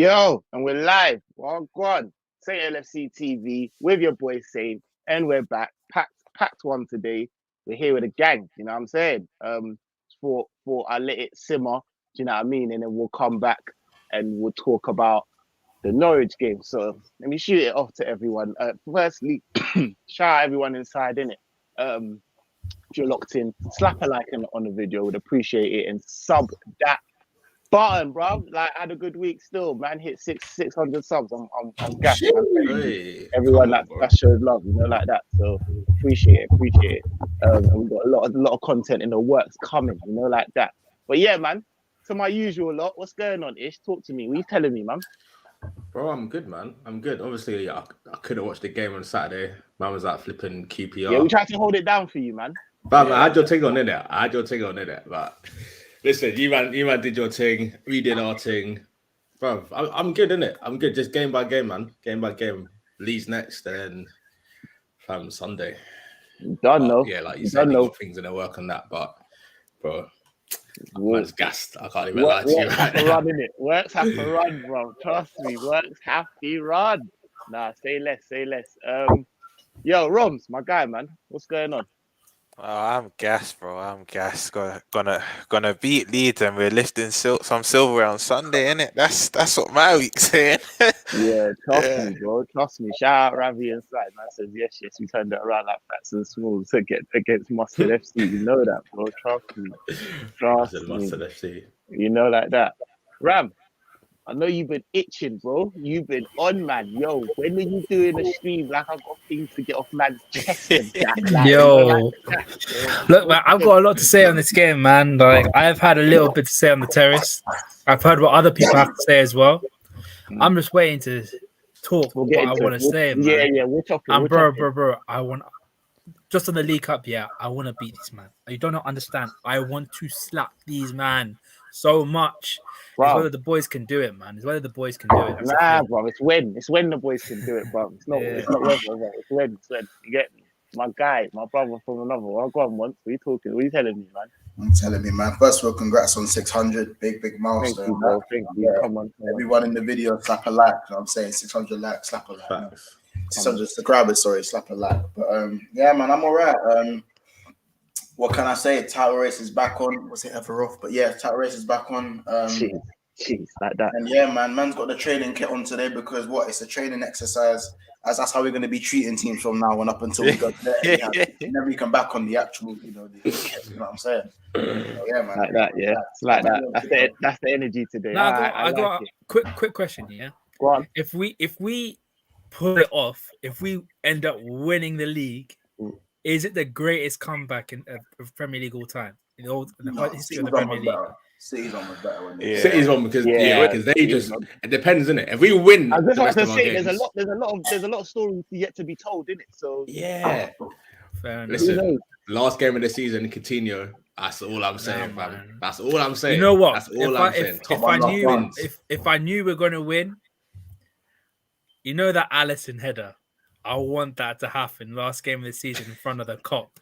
Yo, and we're live. Well, go on. Say LFCTV with your boy Save, and we're back. Packed one today. We're here with a gang. You know what I'm saying? For I let it simmer. Do you know what I mean? And then we'll come back and we'll talk about the Norwich game. So let me shoot it off to everyone. Firstly, shout out everyone inside, innit? If you're locked in, slap a like on the video. Would appreciate it, and sub that button, bro. Like, I had a good week still, man. Hit 600 subs. I'm gassed, man. Hey, everyone that shows love, you know, like that. So appreciate it. And we've got a lot of content in the works coming, you know, like that. But yeah, man. To my usual lot, what's going on, Ish? Talk to me. What are you telling me, man? Bro, I'm good, man. I'm good. Obviously, I couldn't watch the game on Saturday. Man was like flipping QPR. Yeah, we tried to hold it down for you, man. But I had your thing on in it. But listen, you man did your thing. We did our thing. Bro, I'm good, innit? I'm good. Just game by game, man. Game by game. Leeds next, and Sunday. Done, no. Yeah, like you said, you got things in the work on that. But, bro, man's gassed. I can't even lie to you right now. Works have to run, bro. Trust me, works have to run. Nah, say less. Yo, Roms, my guy, man. What's going on? Oh, I'm gassed, bro. I'm gassed. Gonna beat Leeds, and we're lifting some silverware on Sunday, innit? That's what my week's saying. Yeah, trust me, bro. Trust me. Shout out Ravi inside, man. Says yes. We turned it around like fats and smalls to get against Mustard FC. You know that, bro. Trust me. Mustard FC. You know, like that. Ram, I know you've been itching, bro. You've been on, man. Yo, when are you doing a stream? Like, I've got things to get off man's chest and that. Like, yo, look, man, I've got a lot to say on this game, man. Like, I've had a little bit to say on the terrace. I've heard what other people have to say as well. I'm just waiting to talk what I want to say, man. Yeah, we're talking. Bro, I want, just on the League Cup, I want to beat this man. You don't understand. I want to slap these man so much. It's whether the boys can do it, man. It's whether the boys can do it. Nah, bro. It's when the boys can do it, bro. It's not whether, bro. It's when. You get me? My guy, my brother from another one. I'll go on once. What are you talking? What are you telling me, man? I'm telling me, man. First of all, congrats on 600. Big milestone. Thank you, bro. Thank you. Come on. Everyone in the video, slap a like. You know what I'm saying? 600 likes, slap a like. 600 subscribers, sorry, slap a like. But yeah, man, I'm all right. What can I say? Title race is back on. Was it ever off? But yeah, title race is back on. Jeez, like that. And yeah, man's got the training kit on today because it's a training exercise. As that's how we're going to be treating teams from now on up until we go there. Never you come back on the actual, you know what I'm saying? Yeah, man. Like that, yeah. It's like that. That's the energy today. No, I got a quick question here. Go on. If we pull it off, if we end up winning the league, is it the greatest comeback of Premier League all time? In the history of the Premier League? City's on was better. City's on because they just it depends, innit? If we win, I was just say there's a lot of stories yet to be told, innit? So yeah. Fair enough. Listen, last game of the season, Coutinho. That's all I'm saying, man. That's all I'm saying. You know what? That's all I'm saying. If I knew we're gonna win, you know that Alisson header. I want that to happen last game of the season in front of the cop.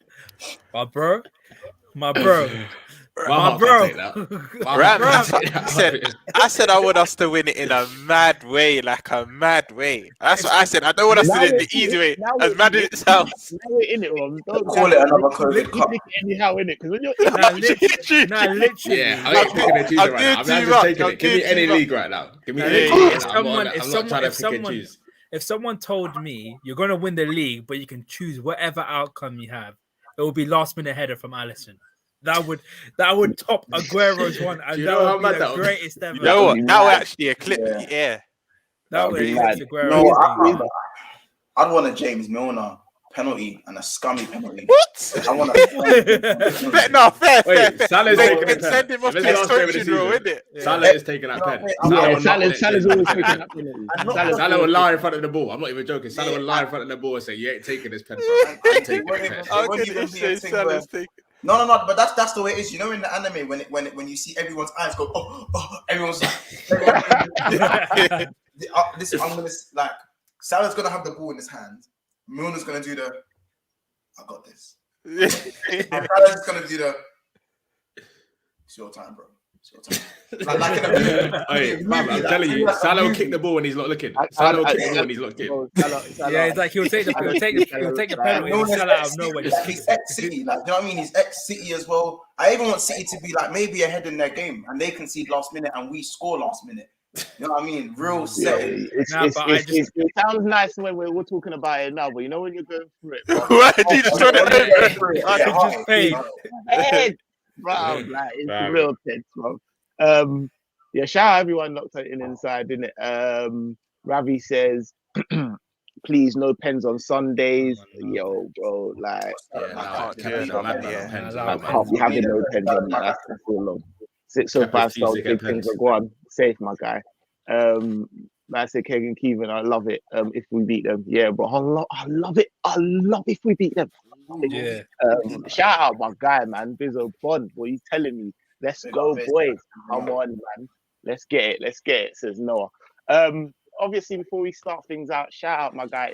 My bro. I said I want us to win it in a mad way, like a mad way. That's what I said. I don't want us to do it the easy way, as mad as it sounds. Now we're in it, Ron. Don't call it another COVID cup. Anyhow, in it, because when you're literally. Yeah, I'm not picking and choosing right now. I'm just taking it. Give me any league right now. Give me any league. I'm not trying to pick and choose. If someone told me you're gonna win the league, but you can choose whatever outcome you have, it will be last minute header from Alisson. That would top Aguero's one, and that would be the greatest ever. You know what? That would actually eclipse. Yeah. That would eclipse Aguero. I'd want a James Milner penalty and a scummy penalty. What? I want fair. Salah's taking a send him off to extortion rule, isn't it? Salah is taking that pen. Salah's always taking that penalty. Salah will lie in front of the ball. I'm not even joking. Salah will lie in front of the ball and say, "You ain't taking this pen." I'm taking the pen. No, but that's the way it is. You know, in the anime, when you see everyone's eyes go, everyone's like, I'm gonna like, Salah's gonna have the ball in his hand. Milner's gonna do I got this. And Salah's gonna do it's your time, bro. Like in a Hey, fam, I'm telling you, Salah will kick the ball when he's not looking. Salah will kick the ball when he's not looking. Yeah, it's like he'll take the penalty and sell out of nowhere. Just He's kicks ex-City, like, you know what I mean? He's ex-City as well. I even want City to be like maybe ahead in their game, and they concede last minute, and we score last minute. You know what I mean? Real set. It sounds nice when we're talking about it now, but you know when you're going through it, Why did you just run it over? just paid. Bro, like it's real tense, bro. Yeah, shout out everyone locked in inside, didn't it? Ravi says, please no pens on Sundays. Yo, bro, like I can't be having no pens on that. That's so long. 605 stars, big things are going. Safe, my guy. I said Kegan Keevan, I love it. If we beat them, yeah, bro, I love it. I love if we beat them. Yeah. Shout out my guy, man. Bizzo Bond. What are you telling me? Let's go, boys. Come on, man. Let's get it. Says Noah. Obviously, before we start things out, shout out my guy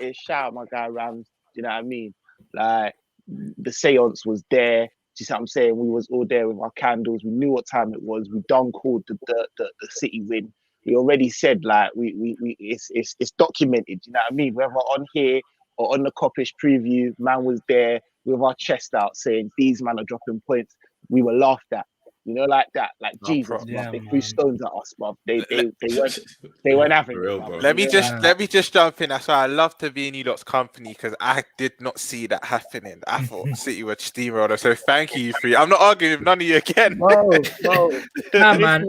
Rams. Do you know what I mean? Like the seance was there. Do you see what I'm saying? We was all there with our candles. We knew what time it was. We done called the City win. We already said like it's documented. You know what I mean? Whether on here or on the Coppish preview, man was there with our chest out saying these man are dropping points. We were laughed at. You know, like that, like Jesus, they threw stones at us, bruv. They weren't having it, bro. Let me just jump in. That's why I love to be in you lot's company, because I did not see that happening. I thought City were steamroller. So thank you for. I'm not arguing with none of you again. Bro. Nah, man.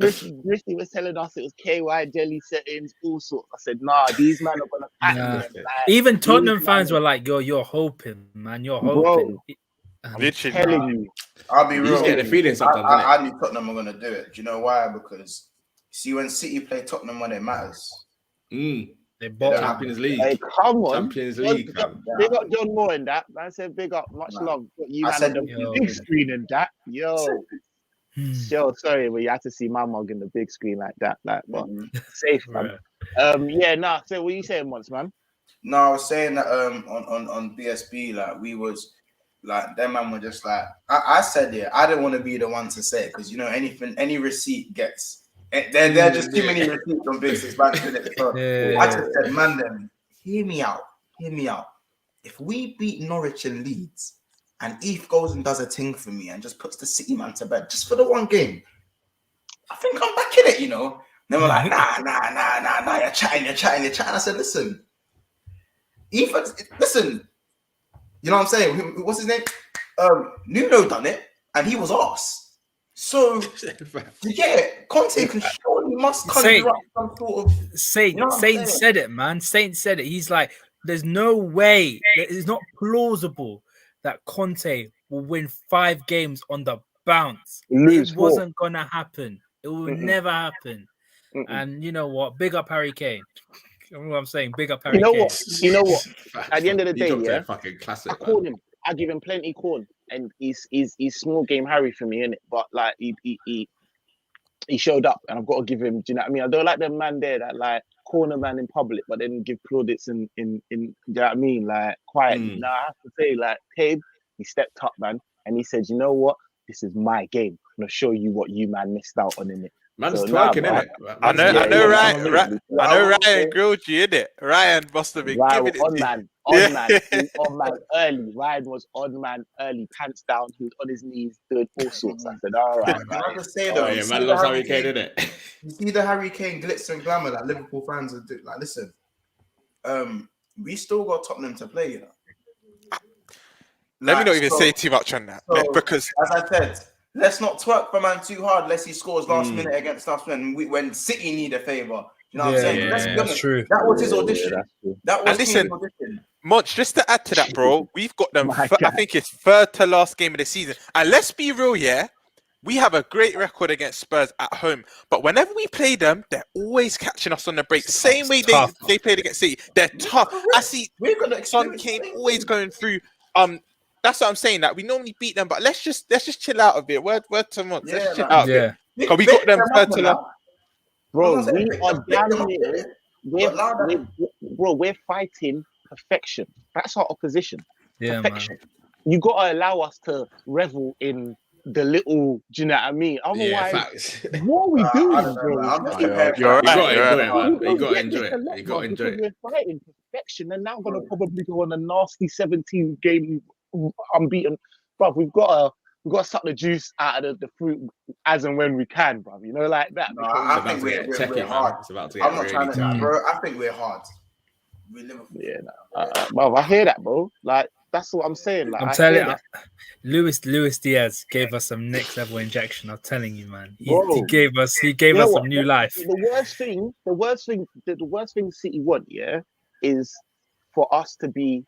Risty was telling us it was KY jelly settings, all sorts. I said, nah, these men are gonna pack them. Like, even Tottenham fans were like, you're hoping, man. You're hoping. I'm telling you. I'll be real. He's getting a feeling sometimes. I knew Tottenham were going to do it. Do you know why? Because see, when City play Tottenham when it matters, they bought Champions League. Hey, come on. Champions League. Big up John Moore in that. Man said big up. Much love. You had the big screen in that. Yo, sorry, but you had to see my mug in the big screen like that. Like, but safe, man. So what are you saying once, man? No, I was saying that on BSB, like we was. Like them man were just like I said it. I didn't want to be the one to say it because you know any receipt gets they're just too many receipts on Big Six Bank. So I just said, Mandem, hear me out. If we beat Norwich and Leeds and Eve goes and does a thing for me and just puts the City man to bed just for the one game, I think I'm back in it, you know. Then we're like, nah, you're chatting. I said, listen, Eve, listen. You know what I'm saying? What's his name? Nuno done it, and he was arse. So, you get it. Conte can surely must conjure up some sort of... Saint said it, man. Saint said it. He's like, there's no way. It's not plausible that Conte will win 5 games on the bounce. It wasn't going to happen. It will never happen. And you know what? Big up Harry Kane. You know what I'm saying? Big up Harry Kane. You know what? At the end of the day, yeah, fucking classic, I called him. I give him plenty corn, and he's small game Harry for me, innit? But like he showed up, and I've got to give him. Do you know what I mean? I don't like the man there that like corner man in public, but then give plaudits in. Do you know what I mean? Like quietly. Now I have to say, like Tabe, he stepped up, man, and he said, you know what? This is my game. I'm gonna show you what you man missed out on in it. Man's twerking, innit? I know Ryan grilled you, innit? Ryan must have been giving it on man early. Ryan was on man early, pants down, he was on his knees doing all sorts. I said, all right. Can I just say though, man loves Harry Kane, innit? You see the Harry Kane glitz and glamour that Liverpool fans are doing. Like, listen, we still got Tottenham to play, you know. Let me not even say too much on that, because as I said, let's not twerk for man too hard unless he scores last minute against us when City need a favour. You know what I'm saying? That's true. That was his audition. That was his audition. Monch, just to add to that, bro, we've got them. I think it's 3rd to last game of the season. And let's be real, yeah, we have a great record against Spurs at home. But whenever we play them, they're always catching us on the break. Same way they played against City. They're tough. I see Son Kane always going through. That's what I'm saying. That we normally beat them, but let's just chill out a bit. Word to Monch. Let's chill out a bit. Because we got them 3rd to last. Bro, we are damn near. We're fighting perfection. That's our opposition. Perfection. You got to allow us to revel in the little. Do you know what I mean? Yeah, Otherwise, facts. what are we I doing, don't know, bro? man. I'm just You're comparing. right. You got to You're enjoy right. it, man. We You got to don't enjoy get it. this a lot, You got bro, to enjoy because it. we're fighting perfection, and now going to probably go on a nasty 17 game unbeaten. Bro, we've got to suck the juice out of the fruit as and when we can, bro. You know, like that. No, Because, I It's about think to get we're techie, man. hard. It's about to get I'm not really trying to, techie. bro. I think we're hard. We Liverpool. yeah, bro, I hear that, bro. Like that's what I'm saying. Like I'm I telling hear you, that. Luis Diaz gave us some next level injection. I'm telling you, man. He Bro. gave us You know some what? new life. The worst thing City want, yeah, is for us to be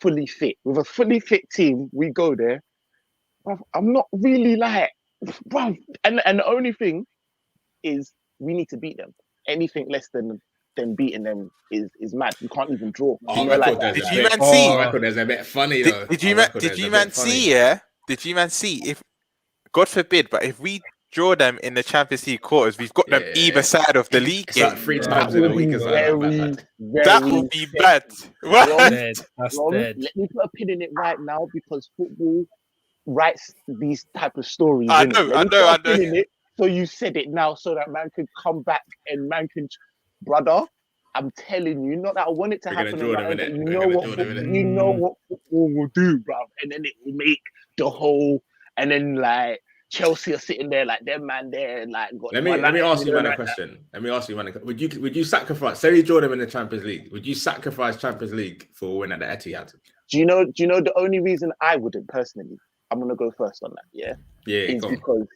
fully fit. With a fully fit team, we go there. Bruv, I'm not really like, bruv. And the only thing is we need to beat them. Anything less than beating them is mad. You can't even draw. You Our know, like record that. Did there's a you bit. man see? Our record there's a bit funny though. Did you Our man? record Did there's you a man bit funny. see? Yeah. Did you man see if? God forbid, but if we draw them in the Champions League quarters, we've got them Yeah. either side of the league It's like game. 3 That times in a will week be or something like very, that. That very will be bad. Rom, Dead. That's Rom, dead. let me put a pin in it right now because football writes these type of stories. I innit? know, Let I me know, put I a pin know. in it so you said it now so that man can come back and man can, brother. I'm telling you, not that I want it to We're gonna happen, draw or them, whatever, innit? you We're know gonna what draw them, innit? you know what football will do, bro, and then it will make the whole, and then like Chelsea are sitting there like them man there and like got. Let me ask you man a question. Let me ask you man. Would you sacrifice? Say you draw them in the Champions League. Would you sacrifice Champions League for a win at the Etihad? Do you know the only reason I wouldn't personally? I'm gonna go first on that. Yeah, Yeah, is go on. because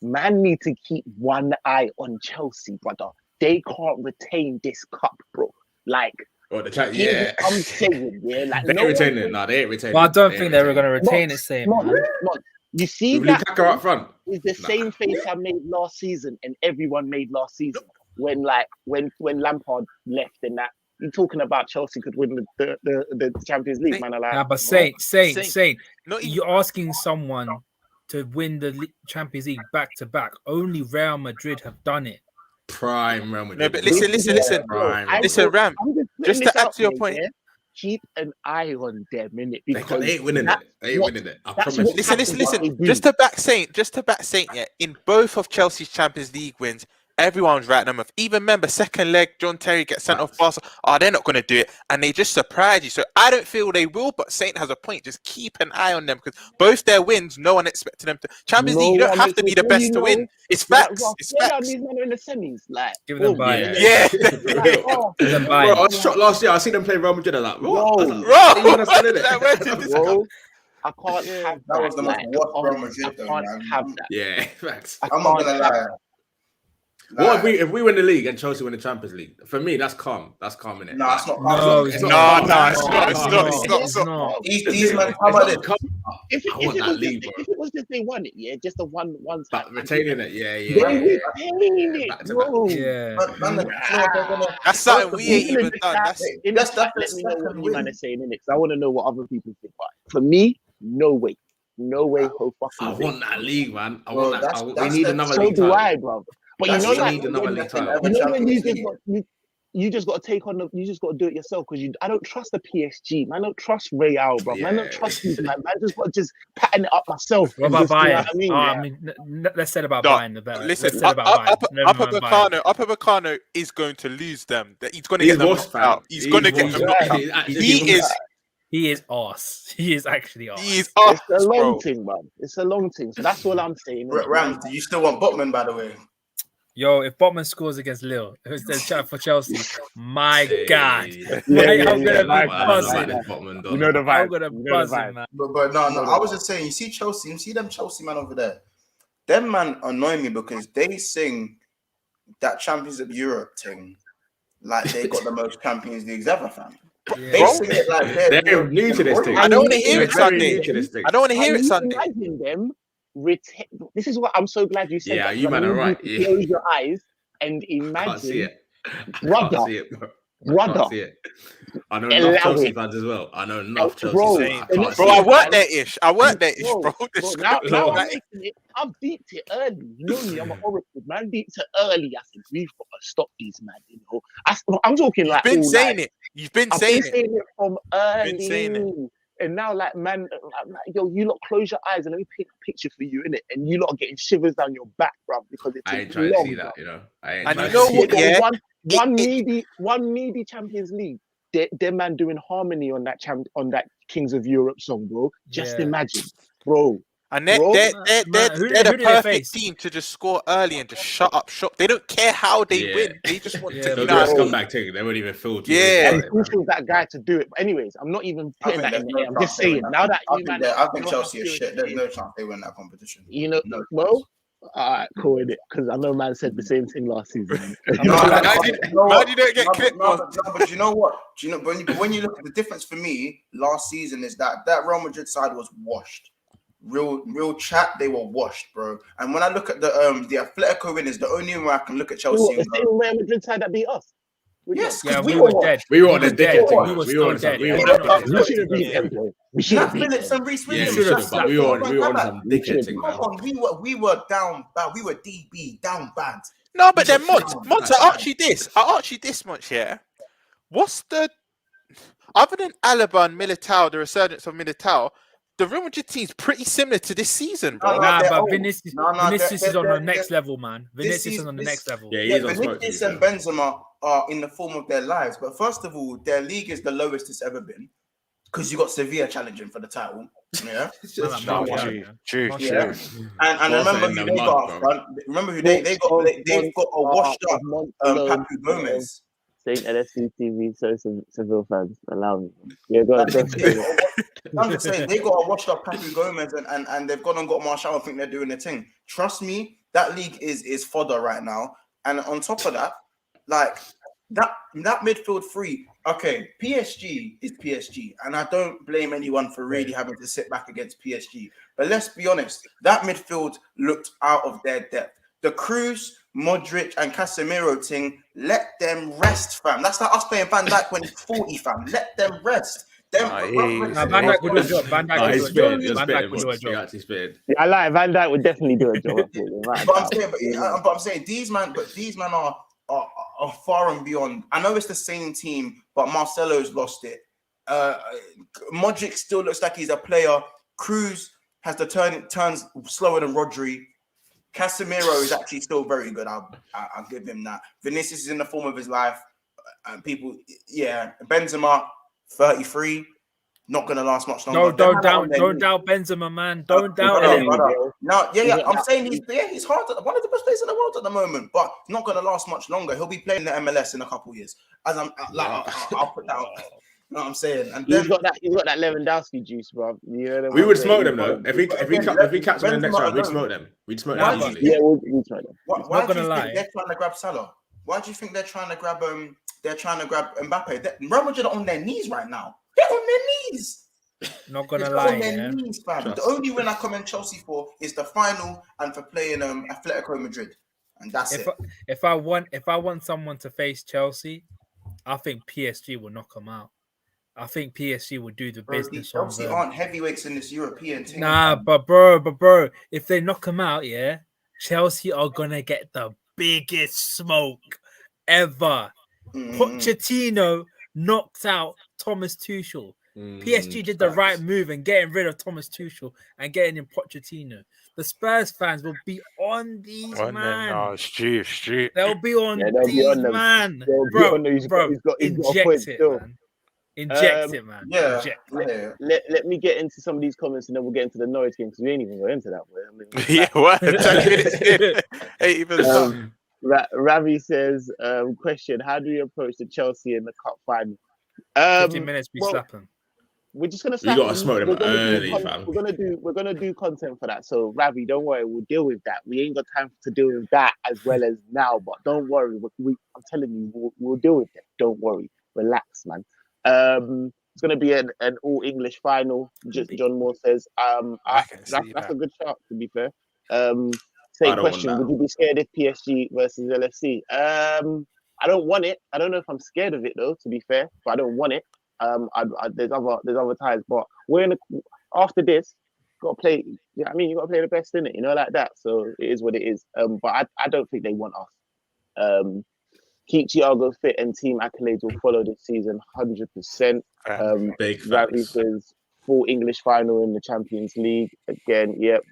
man need to keep one eye on Chelsea, brother. They can't retain this cup, bro. Like, Or the chat, here's yeah. what I'm saying, yeah. Like, They no ain't one retaining it. can- No, they ain't retaining. But I don't They think ain't they were going to retaining retain it, same man. Not. You see With that Lukaku up front. is the same face I made last season, and everyone made last season when Lampard left and that. You talking about Chelsea could win the Champions League, man? Like, Nah, but what? Saint, Not even. you're asking someone to win the Champions League back to back. Only Real Madrid have done it. Prime Real Madrid. No, but listen. Prime. Listen, Ram. I'm just putting Just this to add out to your there, point. yeah? Keep an eye on them, innit? They Because ain't winning it. They ain't winning it. I that's promise. what you. happens. Listen. Just to back Saint, yeah. In both of Chelsea's Champions League wins, everyone's writing them off. Even remember, second leg, John Terry gets sent off Barca. Oh, they're not going to do it, and they just surprise you. So I don't feel they will, but Saint has a point. Just keep an eye on them because both their wins, no one expected them to. Champions League, you don't have to be the best to win. It's facts. It's facts. These men are in the semis, like Give them boom, by. Yeah. like, oh, Give them Bro, by. I was shocked last year. I seen them play Real Madrid. I was like, what? I was like, Bro, you understand it? like, where did this come? bro, I can't have That was the most like, worst Real I Madrid though, can't man. have that. Yeah, facts. I'm not gonna lie. What if we win the league and Chelsea win the Champions League? For me, that's calm. That's calm, innit? No, it's not. No, it's it's not. No, it's not. not. These men come at it. If it was just they won it, yeah, just the one But retaining it, yeah. They retain it, Back to back. bro. Yeah. That's something we ain't even done. In the That's chat, the let me know what second you man win. are saying in it, because I want to know what other people think. But for me, no way, ho I fucking way. want that league, man. I Bro, want that. that's- We need that's- another So league do title. I, bro. But That's you know, we like, need another league title. you know when you Champions just got to take on you just got to do it yourself because I don't trust the PSG, man. I don't trust Real, bro. Man, I don't Yeah. trust these, man. I just got to just pattern it up myself. What and about just, you know Bayern? what I mean? I mean, let's say about No, Bayern. The better. Listen, Let's say about Bayern. Never mind Bayern. Upper Bacano is going to lose them. He's going to He's get them washed, knocked out. fam. He's going to get washed. them knocked out. He's actually He washed. is. He is arse. He is actually arse. He is It's a us, long bro. thing, man. It's a long thing. So that's all I'm saying. Ram, do you still want Botman, by the way? Yo, if Botman scores against Lille, who's the chat for Chelsea? My Hey. God, Yeah, I'm yeah, gonna yeah, be like I buzzing. don't know about this Botman, You know the vibe. I'm gonna You know the buzz vibe. him, man. But no, I was just saying, you see Chelsea, you see them Chelsea man over there. Them man annoy me because they sing that Champions of Europe thing like they got the most Champions Leagues ever, fam. They Yeah. sing it like They're new to this thing. I don't want to hear They're it very Sunday. new to this thing. I don't want to hear Can it you Sunday. imagine them this is what I'm so glad you said. Yeah, that, you man I are need right, you to yeah. Close your eyes and Can't see imagine, it. brother, Can't see it, bro. brother. Can't see it. I know Allow enough Chelsea it. fans as well. I know enough Chelsea Bro, fans. I can't Bro, see I it. work there ish. I work there ish, bro. Bro, now I'm making it. I've deeped it early. You know me, I'm an oracle, man. Deeped it early. I said, we've got to stop these, man. You know, I'm talking You've like been all saying night. it. You've been I've saying been it. saying it from been saying early. And now, like, man, yo, you lot close your eyes and let me paint a picture for you, innit? And you lot are getting shivers down your back, bruv, because it I took ain't trying long, to see bruv. that, you know. I ain't And trying you to know see what, that. yeah? One needy Champions League. Them man doing harmony on that Kings of Europe song, bro. Just imagine, bro. And they're who the do they perfect face? team to just score early and just shut up shop. They don't care how they Yeah. win. They just want to, Yeah, you They'll know. do a scumbag thing. They won't even feel too. Yeah. And Tuchel's that guy to do it. But anyways, I'm not even putting that in there. I'm just saying, now that you man, I think know Chelsea how is shit. There's serious it no is, chance they win that competition. you know, No. well, all right, cool with it, because I know man said the same thing last season. You know, Man, like, you know what? don't get clipped on. But you know what? Do you know? But when you look at the difference for me last season is that Real Madrid side was washed. Real chat, they were washed, bro. And when I look at the Atletico winners, the only way I can look at Chelsea The same Real Madrid side that beat us. yes, Yeah, because we we were were dead. We were on a dead. decade thing. We were We still were on dead. some. We Yeah, were we on were not some We dead. should have beat them, bro. We should Nat have beat Phillips them. and Reece Yeah, Williams. we should have, slapped but we were on some We dickhead should thing, be. man. Come on, we were down bad. We were DB down bad. No, but then We Mont, were down I bad. asked you this much, yeah. What's the other than Alaba and Militao, the resurgence of Militao, the Real Madrid team's pretty similar to this season, bro. Nah, they're but old. Vinicius they're- is on the they're- next level, man. Vinicius is season- on the next level. Yeah, Yeah, he's on smoke. Vinicius and Benzema are in the form of their lives. But first of all, their league is the lowest it's ever been because you got Sevilla challenging for the title. Yeah, True. yeah. And remember who they got up front. Remember who they've got a washed up Papu Gomez. Saying LFCTV, so Seville fans, allow me. Yeah, go on. I'm just saying they got a washed up Papu Gomez and they've gone and got Martial. I think they're doing their thing. Trust me, that league is fodder right now. And on top of that, like that midfield three, okay, PSG is PSG, and I don't blame anyone for really having to sit back against PSG. But let's be honest, that midfield looked out of their depth. The Cruz, Modric, and Casemiro thing, let them rest, fam. That's like us playing Van Dijk when he's 40, fam. Let them rest. Van Dijk would do a job. Van Dijk would do a job. Van Dijk would do a job. I like Van Dijk would definitely do a job. But I'm saying these men are far and beyond. I know it's the same team, but Marcelo's lost it. Modric still looks like he's a player. Cruz has the turns slower than Rodri. Casemiro is actually still very good. I'll give him that. Vinicius is in the form of his life. Benzema, 33, not going to last much longer. Don't doubt Benzema, man. Don't doubt him. No, I'm saying he's hard. One of the best players in the world at the moment, but not going to last much longer. He'll be playing the MLS in a couple of years. I'll put that out. You know what I'm saying? And then, he's got that Lewandowski juice, bro. We would smoke them though. If we catch them in the next round, we'd smoke them. We'd smoke them easily. Yeah, we'll try them. Why do you think they're trying to grab Salah? Why do you think they're trying to grab Mbappe? Real Madrid are on their knees right now. They're on their knees. Not gonna lie, on their knees, fam. The only win I commend Chelsea for is the final and for playing Atletico Madrid, and that's it. If I want someone to face Chelsea, I think PSG will knock them out. I think PSG will do the business. Chelsea aren't heavyweights in this European team. Nah, but bro, if they knock them out, yeah, Chelsea are gonna get the biggest smoke ever. Pochettino knocked out Thomas Tuchel. PSG did the right move and getting rid of Thomas Tuchel and getting in Pochettino. The Spurs fans will be on these, man. No, it's true. They'll be on these, man. Bro, inject it, man. Inject it, man. Yeah. Let me get into some of these comments and then we'll get into the Norwich game because we ain't even going into that. Ravi says, question, how do you approach the Chelsea in the cup final? 15 minutes be slapping. We're just gonna slap. You gotta smoke them early, fam. We're gonna do content for that. So Ravi, don't worry, we'll deal with that. We ain't got time to deal with that as well as now, but don't worry. I'm telling you, we'll deal with it. Don't worry, relax, man. It's gonna be an all English final. John Moore says. That's a good shot. To be fair. Same question. Would you be scared if PSG versus LFC? I don't want it. I don't know if I'm scared of it though. To be fair, but I don't want it. There's other ties, but after this, got to play. Yeah, I mean, you got to play the best in it, like that. So it is what it is. But I don't think they want us. Keep Thiago fit and team accolades will follow this season, 100%. Big Ravi says full English final in the Champions League again. Yep.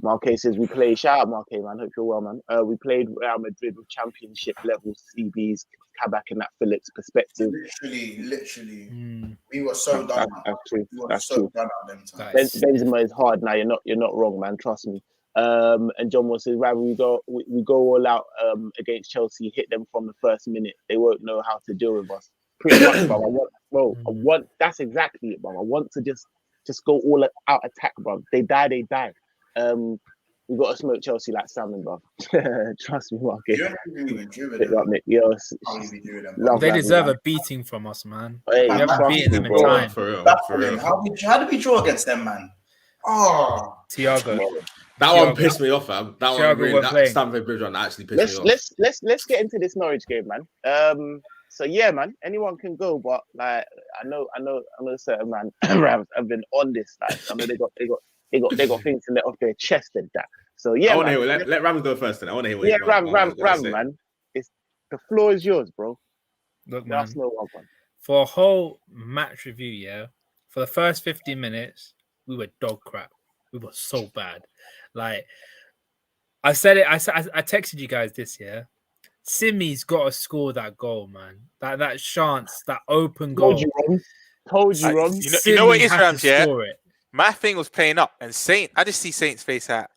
Marque says we play. Shout out Marque, man. Hope you're well, man. We played Real Madrid with championship level CBs, Kabak in that Phillips perspective. Literally. We were so done. That's true. We were That's so true. done at them times. Benzema is hard now. You're not wrong, man. Trust me. And John Moore says, rather we go all out against Chelsea, hit them from the first minute. They won't know how to deal with us. Pretty much, bro. That's exactly it, bro. I want to just go all out attack, bro. They die. We got to smoke Chelsea like salmon, bro. Trust me, Mark. You don't even do with them. They deserve a beating from us, man. Hey, we haven't beaten them in time. For real. How did we draw against them, man? Oh, Thiago. That one pissed me off, fam. That one really, that Stamford Bridge one actually pissed me off. Let's get into this Norwich game, man. So yeah, man, anyone can go, but like I know certain man Rams have been on this. Like I know they got things to let off their chest and that. So yeah, I want to hear. Let Rams go first, then I want to hear. Yeah, Ram, man. The floor is yours, bro. Look, man. No one. For a whole match review, yeah, for the first 15 minutes, we were dog crap. We were so bad. Like I said it. I texted you guys this year. Simi's got to score that goal, man. That chance, that open goal. Told you, Ron. You know what it is, Rams, yeah? My thing was playing up, and I just see Saint's face out.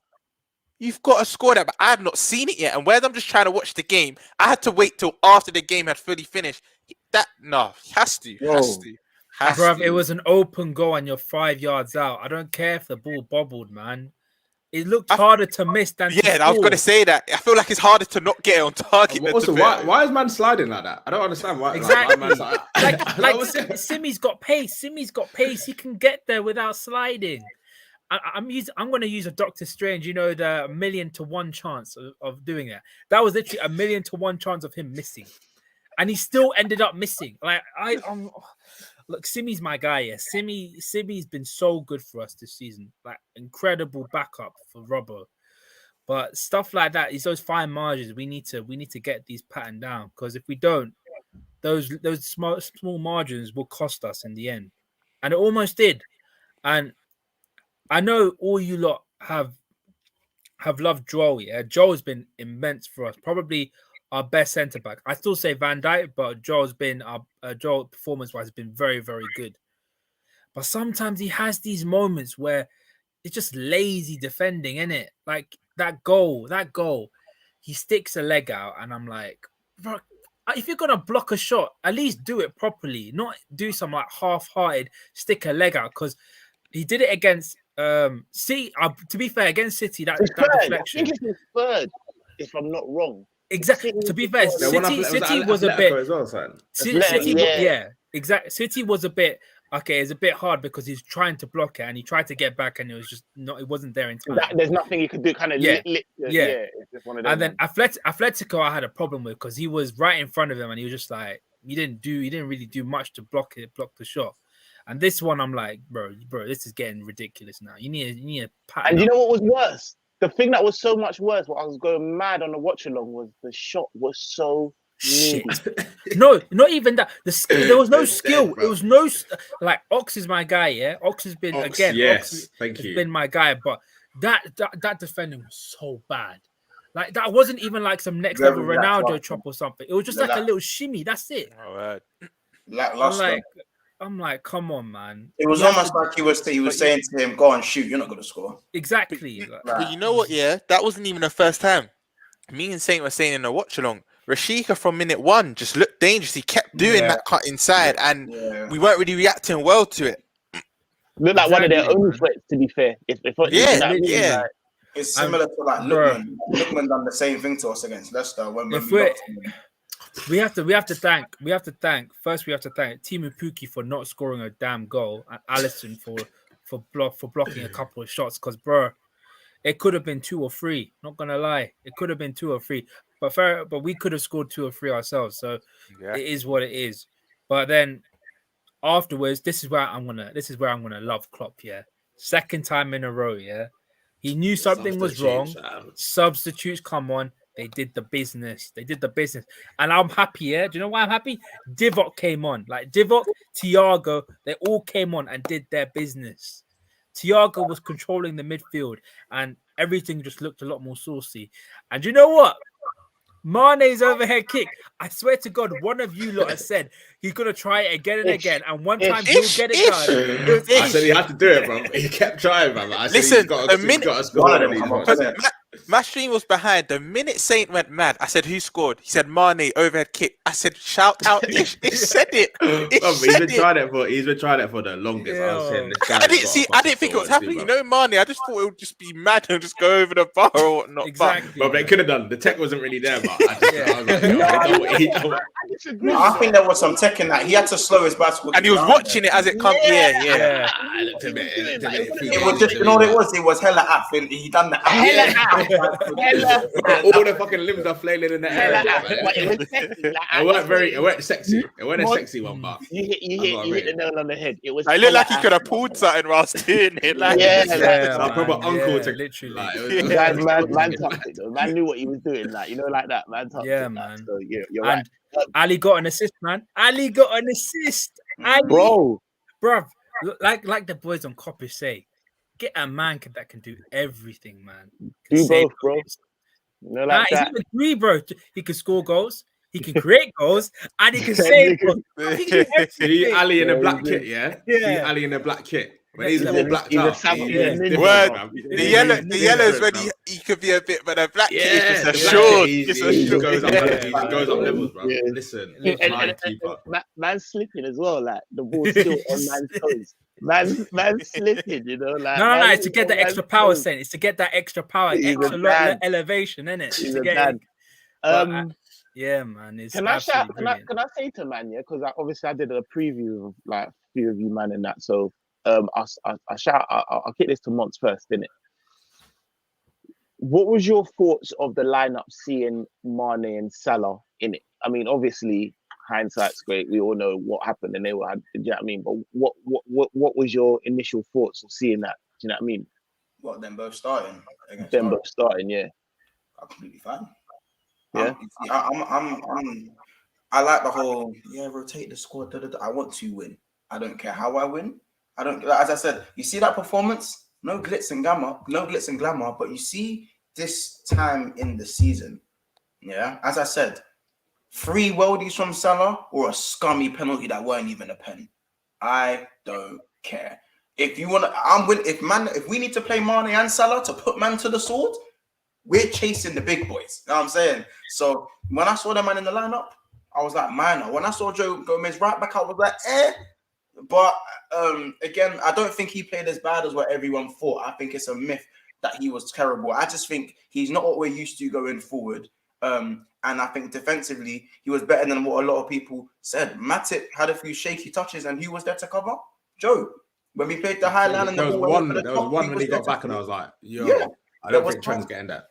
You've got to score that, but I have not seen it yet. And where I'm just trying to watch the game, I had to wait till after the game had fully finished. He has to. Bruv, it was an open goal and you're 5 yards out. I don't care if the ball bobbled, man. It looked harder to miss than to I was going to say that. I feel like it's harder to not get it on target. Also, why is man sliding like that? I don't understand why. Exactly. Like Simi's got pace. He can get there without sliding. I'm going to use a Doctor Strange. You know, the 1,000,000 to 1 chance of doing that. That was literally 1,000,000 to 1 chance of him missing, and he still ended up missing. Like look, Simi's my guy. Yeah, Simi's been so good for us this season. Like incredible backup for Robbo. But stuff like that is those fine margins. We need to get these patterned down, because if we don't, those small margins will cost us in the end. And it almost did. And I know all you lot have loved Joel. Yeah, Joel's been immense for us. Probably our best centre back. I still say Van Dijk, but Joel's been Joel performance-wise has been very, very good. But sometimes he has these moments where it's just lazy defending, innit? Like that goal, he sticks a leg out, and I'm like, bro, if you're gonna block a shot, at least do it properly, not do some like half-hearted stick a leg out, because he did it against City. To be fair, against City, that deflection. I think it's third, if I'm not wrong. Exactly. To be fair, City was a bit. Exactly. City was a bit. Okay, it's a bit hard because he's trying to block it and he tried to get back and it was just not. It wasn't there in time. There's nothing you could do. Kind of it's just one of them. And then Atletico, I had a problem with because he was right in front of him and he was just like he didn't really do much to block the shot. And this one, I'm like, bro, this is getting ridiculous now. You need a pattern. And you know what was worse? The thing that was so much worse, what I was going mad on the watch along, was the shot was so shit. No, not even that. There was no skill. It was no like Ox is my guy. Yeah, Ox has been again. Yes, thank you. Been my guy, but that defending was so bad. Like that wasn't even like some next level Ronaldo chop or something. It was just like a little shimmy. That's it. I'm like, come on, man. It was almost like he was saying to him, "Go and shoot. You're not going to score." Exactly. But you know what? Yeah, that wasn't even the first time. Me and Saint were saying in the watch along, Rashika from minute 1 just looked dangerous. He kept doing that cut inside, and we weren't really reacting well to it. Looked like one of their own threats, to be fair. It's similar to like Lookman. Lookman done the same thing to us against Leicester when we have to thank Timu Pukki for not scoring a damn goal and Alisson for blocking a couple of shots, because bro, it could have been 2 or 3. Not gonna lie, it could have been 2 or 3. But we could have scored 2 or 3 ourselves. So it is what it is. But then afterwards, this is where I'm gonna love Klopp. Yeah, second time in a row. Yeah, he knew something was wrong. Substitutes come on. They did the business. And I'm happy, yeah? Do you know why I'm happy? Divock came on. Like Divock, Thiago, they all came on and did their business. Thiago was controlling the midfield and everything just looked a lot more saucy. And you know what? Mane's overhead kick. I swear to God, one of you lot has said he's gonna try it again and again, and one time he'll get it done. I said he had to do it, bro. He kept trying, man. I said Listen, he's got to score one of one them of come these up, ones. My stream was behind. The minute Saint went mad, I said, "Who scored?" He said, "Mane overhead kick." I said, "Shout out!" Ish said it. He's been trying it for the longest. I was saying, this guy I didn't think it was happening. You know, Mane. I just thought it would just be mad and just go over the bar or whatnot. Exactly. But they could have done. The tech wasn't really there, but I was like, I think there was some tech in that. He had to slow his bicycle. And he was watching it as it come. Yeah. It looked a bit. It was just, you know what it was? It was hella app. He done the All the fucking limbs are flailing in the air. It weren't sexy. It weren't a sexy one, but you hit the nail on the head. It was. I looked like he could have pulled something whilst doing it. Like, like proper uncle to literally. Like, man touched it though. Man knew what he was doing. Like, you know, like that. Man touched it. Yeah, man. So you're right. Ali got an assist, man. Ali got an assist. Bro, like the boys on Coppish say, get a man that can do everything, man. do both, bro. You know, like he's that. even three, bro. He can score goals, he can create goals, and he can save goals. He can do See everything. Ali in a black kit, yeah? See Ali in a black kit. When he's all blacked he's a out. savage. The the yellow is when he could be a bit, but the black kit is just a black short. kit, It's he a short. goes up levels, bro. Yeah. Listen, And man's slipping as well. Like the ball's still on man's toes. Man's slipping, you know. Like No, it's to get that extra power, sense. Saint. It's to get that extra power, He's a extra dad. elevation, innit? It's He's to a get dad. yeah, man. It's Can I shout? absolutely Can I say to man, yeah? Because obviously I did a preview of like a few of you man and that. So I shout. I'll get this to Monts first, innit? What was your thoughts of the lineup seeing Mane and Salah in it? I mean, obviously hindsight's great. We all know what happened, and they were. Do you know what I mean? But what was your initial thoughts of seeing that? Do you know what I mean? What, them both starting? Them both starting, yeah. Completely fine. Yeah. I like the whole rotate the squad. I want to win. I don't care how I win. I don't. As I said, you see that performance. No glitz and glamour. But you see this time in the season. Yeah. As I said, 3 worldies from Salah or a scummy penalty that weren't even a pen. I don't care. If you want to, if we need to play Mane and Salah to put man to the sword, we're chasing the big boys. You know what I'm saying? So when I saw the man in the lineup, I was like, minor. When I saw Joe Gomez right back, I was like, eh. But again, I don't think he played as bad as what everyone thought. I think it's a myth that he was terrible. I just think he's not what we're used to going forward. And I think defensively, he was better than what a lot of people said. Matip had a few shaky touches, and who was there to cover? Joe. When we played the high line and there was one when he got back, and I was like, I don't think Trent's getting that.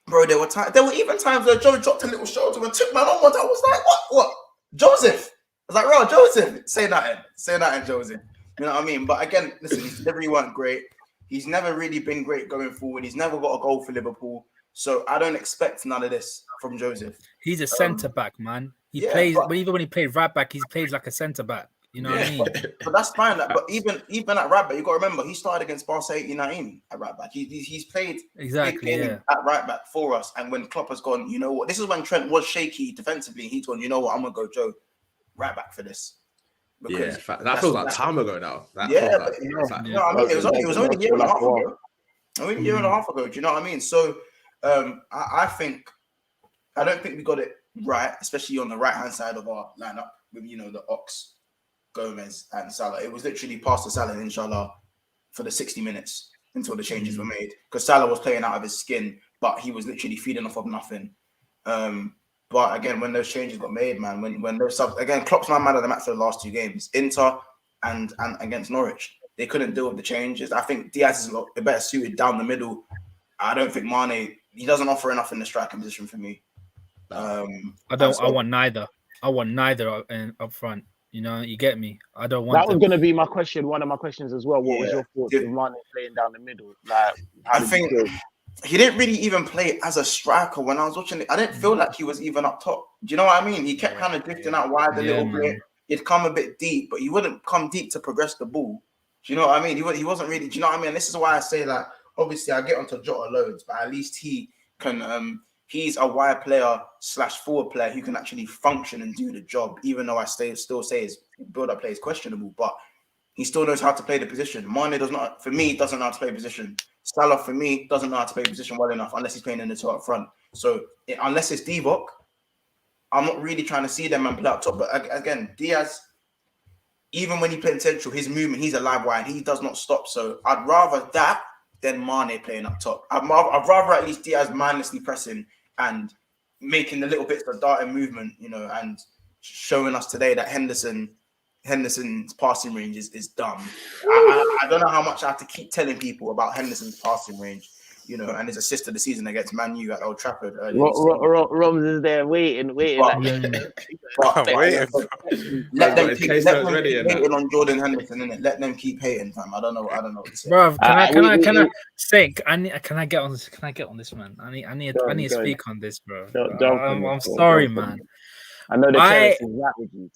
Bro, there were even times where Joe dropped a little shoulder and took man on one. I was like, what? Joseph. I was like, bro, Joseph, say nothing, Joseph. You know what I mean? But again, listen, his delivery weren't great. He's never really been great going forward. He's never got a goal for Liverpool. So I don't expect none of this from Joseph. He's a centre back, man. He plays, even when he played right back, he plays like a centre back. You know what I mean? But that's fine. But even at right back, you got to remember he started against Barca 18-19 at right back. He's played exactly at right back for us. And when Klopp has gone, you know what? This is when Trent was shaky defensively. He's gone, you know what? I'm gonna go Joe right back for this. Because that feels like time ago now. It was only a year and a half ago. Only a year and a half ago. Do you know what I mean? So I don't think we got it right, especially on the right hand side of our lineup with the Ox, Gomez, and Salah. It was literally past the Salah and Inshallah for the 60 minutes until the changes were made, because Salah was playing out of his skin, but he was literally feeding off of nothing. But again, when those changes got made, man, when those subs again, Klopp's my man of the match for the last 2 games, Inter and against Norwich. They couldn't deal with the changes. I think Diaz is a lot better suited down the middle. I don't think Mane, he doesn't offer enough in the striking position for me. I want neither. I want neither up front. You know, you get me. I don't want that was going to be my question. One of my questions as well. What was your thoughts of Mane playing down the middle? Like, I think he didn't really even play as a striker when I was watching it. I didn't feel like he was even up top. Do you know what I mean? He kept kind of drifting out wide a little bit. He'd come a bit deep, but he wouldn't come deep to progress the ball. Do you know what I mean? He wasn't really. Do you know what I mean? This is why I say, like, obviously I get onto Jota loads, but at least he can. He's a wide player / forward player who can actually function and do the job. Even though I still say his build-up play is questionable, but he still knows how to play the position. Mane does not, for me, doesn't know how to play position. Salah, for me, doesn't know how to play position well enough unless he's playing in the two up front. So unless it's Divock, I'm not really trying to see them and play up top. But again, Diaz, even when he plays central, his movement, he's a live wide. He does not stop. So I'd rather that than Mane playing up top. I'd rather at least Diaz mindlessly pressing and making the little bits of darting movement, and showing us today that Henderson's passing range is dumb. I don't know how much I have to keep telling people about Henderson's passing range, and his assist of the season against Man U at Old Trafford. Roms is there waiting. Let them keep hating on Jordan Henderson, innit? Let them keep hating, fam. I don't know what to say. Bro, can I get on this? Can I get on this, man? I need to speak on this, bro. I'm sorry, man. I know the terrace is right with you.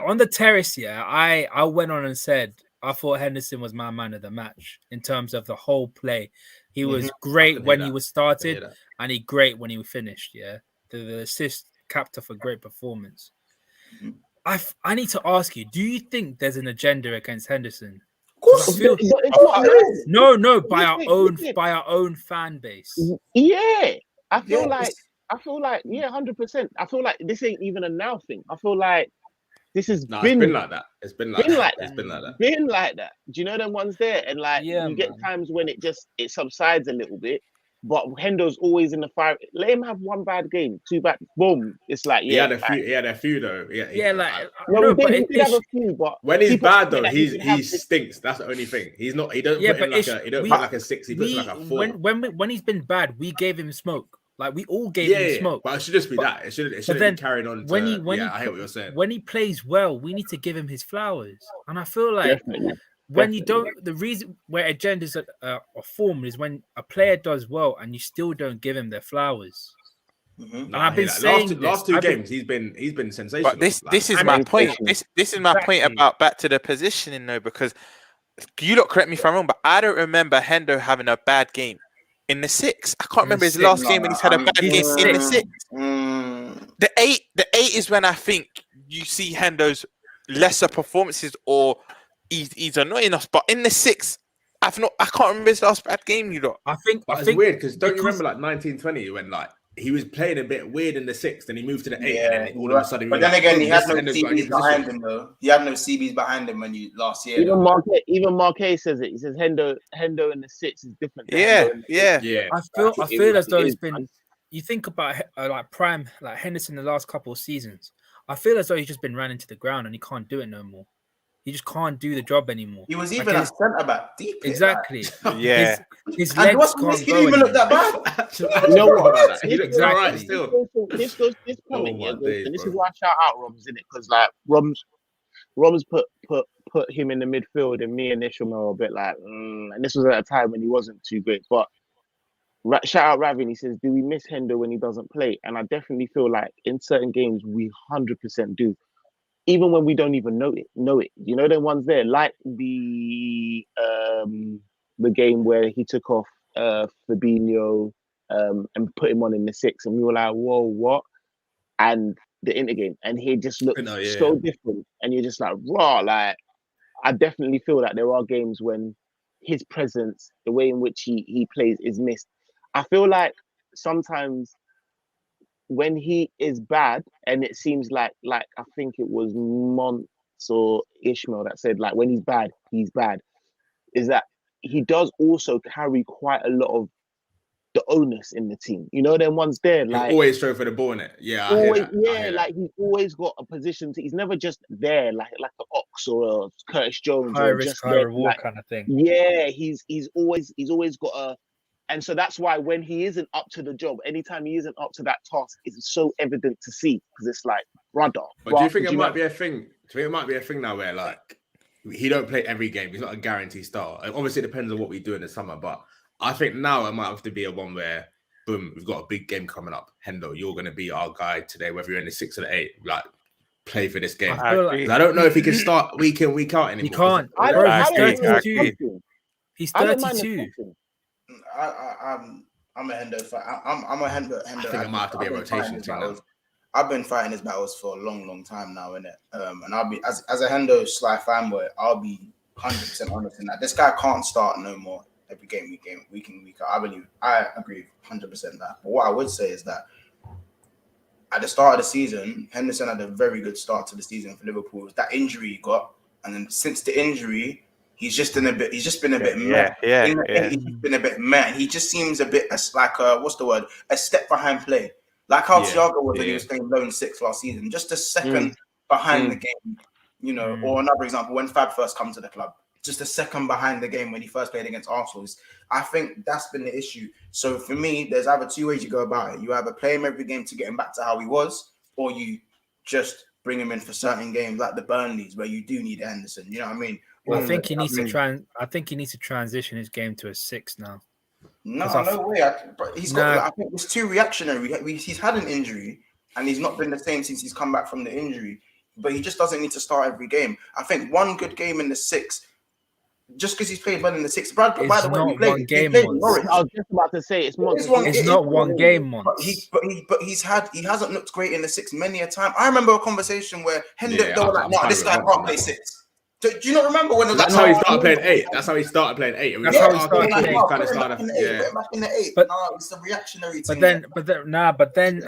On the terrace, I went on and said I thought Henderson was my man of the match in terms of the whole play. He was great when he was started, and he great when he finished. Yeah, the assist capped off a great performance. I need to ask you: do you think there's an agenda against Henderson? Of course, no, by our own fan base. Yeah, I feel like 100%. I feel like this ain't even a now thing. I feel like this has been like that. It's been like that. Do you know them ones there? And you get times when it subsides a little bit, but Hendo's always in the fire. Let him have one bad game, two bad, boom. It's like he had a few though. He did have a few, but when he's bad though, he stinks. That's the only thing. He don't put like a 6. He puts like a 4. When he's been bad, we gave him smoke. Like we all gave him smoke, but it should just be that. It shouldn't be carried on. I hear what you're saying. When he plays well, we need to give him his flowers. And I feel like you don't, the reason where agendas are formed is when a player does well and you still don't give him their flowers. And I've been saying last two games he's been sensational. But this is my point. This is my point about back to the positioning though, because you don't correct me if I'm wrong, but I don't remember Hendo having a bad game. In the 6, I can't remember his last game when he's had a bad game in the 6. The 8 is when I think you see Hendo's lesser performances or he's annoying us. But in the 6, I can't remember his last bad game. I think it's weird because don't you remember like 1920 when like he was playing a bit weird in the 6, then he moved to the 8, and then all of a sudden. But then again, he had no CBs behind him though. He had no CBs behind him when last year. Even Marquez says it. He says Hendo in the 6 is different. Yeah. I feel as though it's been. You think about like prime like Henderson the last couple of seasons. I feel as though he's just been ran into the ground and he can't do it no more. He just can't do the job anymore. He was even a centre back deep. Exactly. Yeah. His legs can't he didn't even look that bad. You know what? He looks alright still. This comment, and this is why I shout out Roms in it, because like Roms put him in the midfield, and me and Isham were a bit like, and this was at a time when he wasn't too great. But shout out Ravin, he says, do we miss Hendo when he doesn't play? And I definitely feel like in certain games we 100% do. Even when we don't even know it. You know the ones there, like the game where he took off Fabinho and put him on in the 6, and we were like, whoa, what? And the intergame, and he just looked so different, and you're just like, raw. Like, I definitely feel that there are games when his presence, the way in which he plays, is missed. I feel like sometimes when he is bad, and it seems like I think it was Monts or Ishmael that said, like, when he's bad, is that he does also carry quite a lot of the onus in the team. You know, them ones there, like, always throw for the ball in it. Yeah, like he's always got a position he's never just there like an Ox or a Curtis Jones, high risk, high reward kind of thing. Yeah, he's always got a. And so that's why when he isn't up to the job, anytime he isn't up to that task, it's so evident to see, because it's like, brother. But do you think it might be a thing? Do you think it might be a thing now where like he don't play every game? He's not a guarantee star. Obviously, it depends on what we do in the summer. But I think now it might have to be a one where, boom, we've got a big game coming up. Hendo, you're going to be our guy today, whether you're in the 6 or the 8. Like, play for this game. I feel like I don't know if he can start week in, week out anymore. he can't. I Bro, don't he's mind 32. He's I don't mind the 32. switching. I'm a Hendo fan. I'm a Hendo. I think it might have to be a rotation thing now. I've been fighting his battles for a long time now, innit? And I'll be as a Hendo Sly fanboy, I'll be 100% honest in that. This guy can't start no more every game, week in, week out. I agree 100% that. But what I would say is that at the start of the season, Henderson had a very good start to the season for Liverpool. It was that injury he got, and then since the injury, he's just been a bit meh. He's been a bit meh. He just seems a bit like a step behind play. Like how Thiago was when he was playing lone 6 last season, just a second behind the game, you know. Or another example, when Fab first come to the club, just a second behind the game when he first played against Arsenal. I think that's been the issue. So for me, there's either two ways you go about it. You either play him every game to get him back to how he was, or you just bring him in for certain games like the Burnleys where you do need Henderson. You know what I mean? I think he needs to try. I think he needs to transition his game to a 6 now. No way. I think it's too reactionary. He's had an injury and he's not been the same since he's come back from the injury. But he just doesn't need to start every game. I think one good game in the 6, just because he's played well in the 6. By the way, he played Norwich. I was just about to say it's not one game. But he hasn't looked great in the 6 many a time. I remember a conversation where Hendo were like, "No, this guy can't play 6." Do you not remember when it was That's how he started playing 8. That's how he started playing 8. That's how he started playing 8. Back in the 8. But no, it's a reactionary thing. But then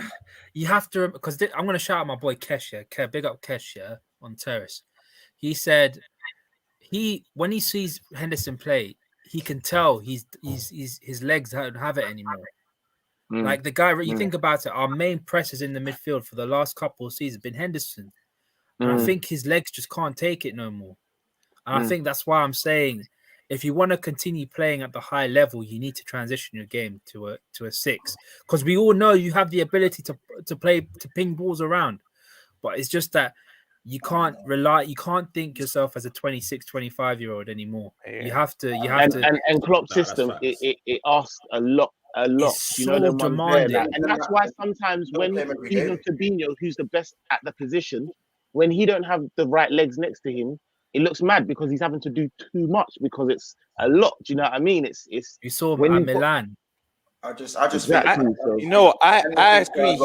you have to, because I'm going to shout out my boy Kesh here. Big up Kesh here on Terrace. He said when he sees Henderson play, he can tell his legs don't have it anymore. Like the guy, you think about it, our main pressers in the midfield for the last couple of seasons have been Henderson. And I think his legs just can't take it no more. And I think that's why I'm saying, if you want to continue playing at the high level, you need to transition your game to a 6. Because we all know you have the ability to ping balls around. But it's just that you can't think yourself as a 26, 25-year-old anymore. Yeah. You have to. And Klopp's system, it asks a lot. It's so demanding. And that's why sometimes when even Fabinho, who's the best at the position, when he don't have the right legs next to him, it looks mad because he's having to do too much because it's a lot. Do you know what I mean? It's. You saw him at Milan. I just exactly. You know, I agree.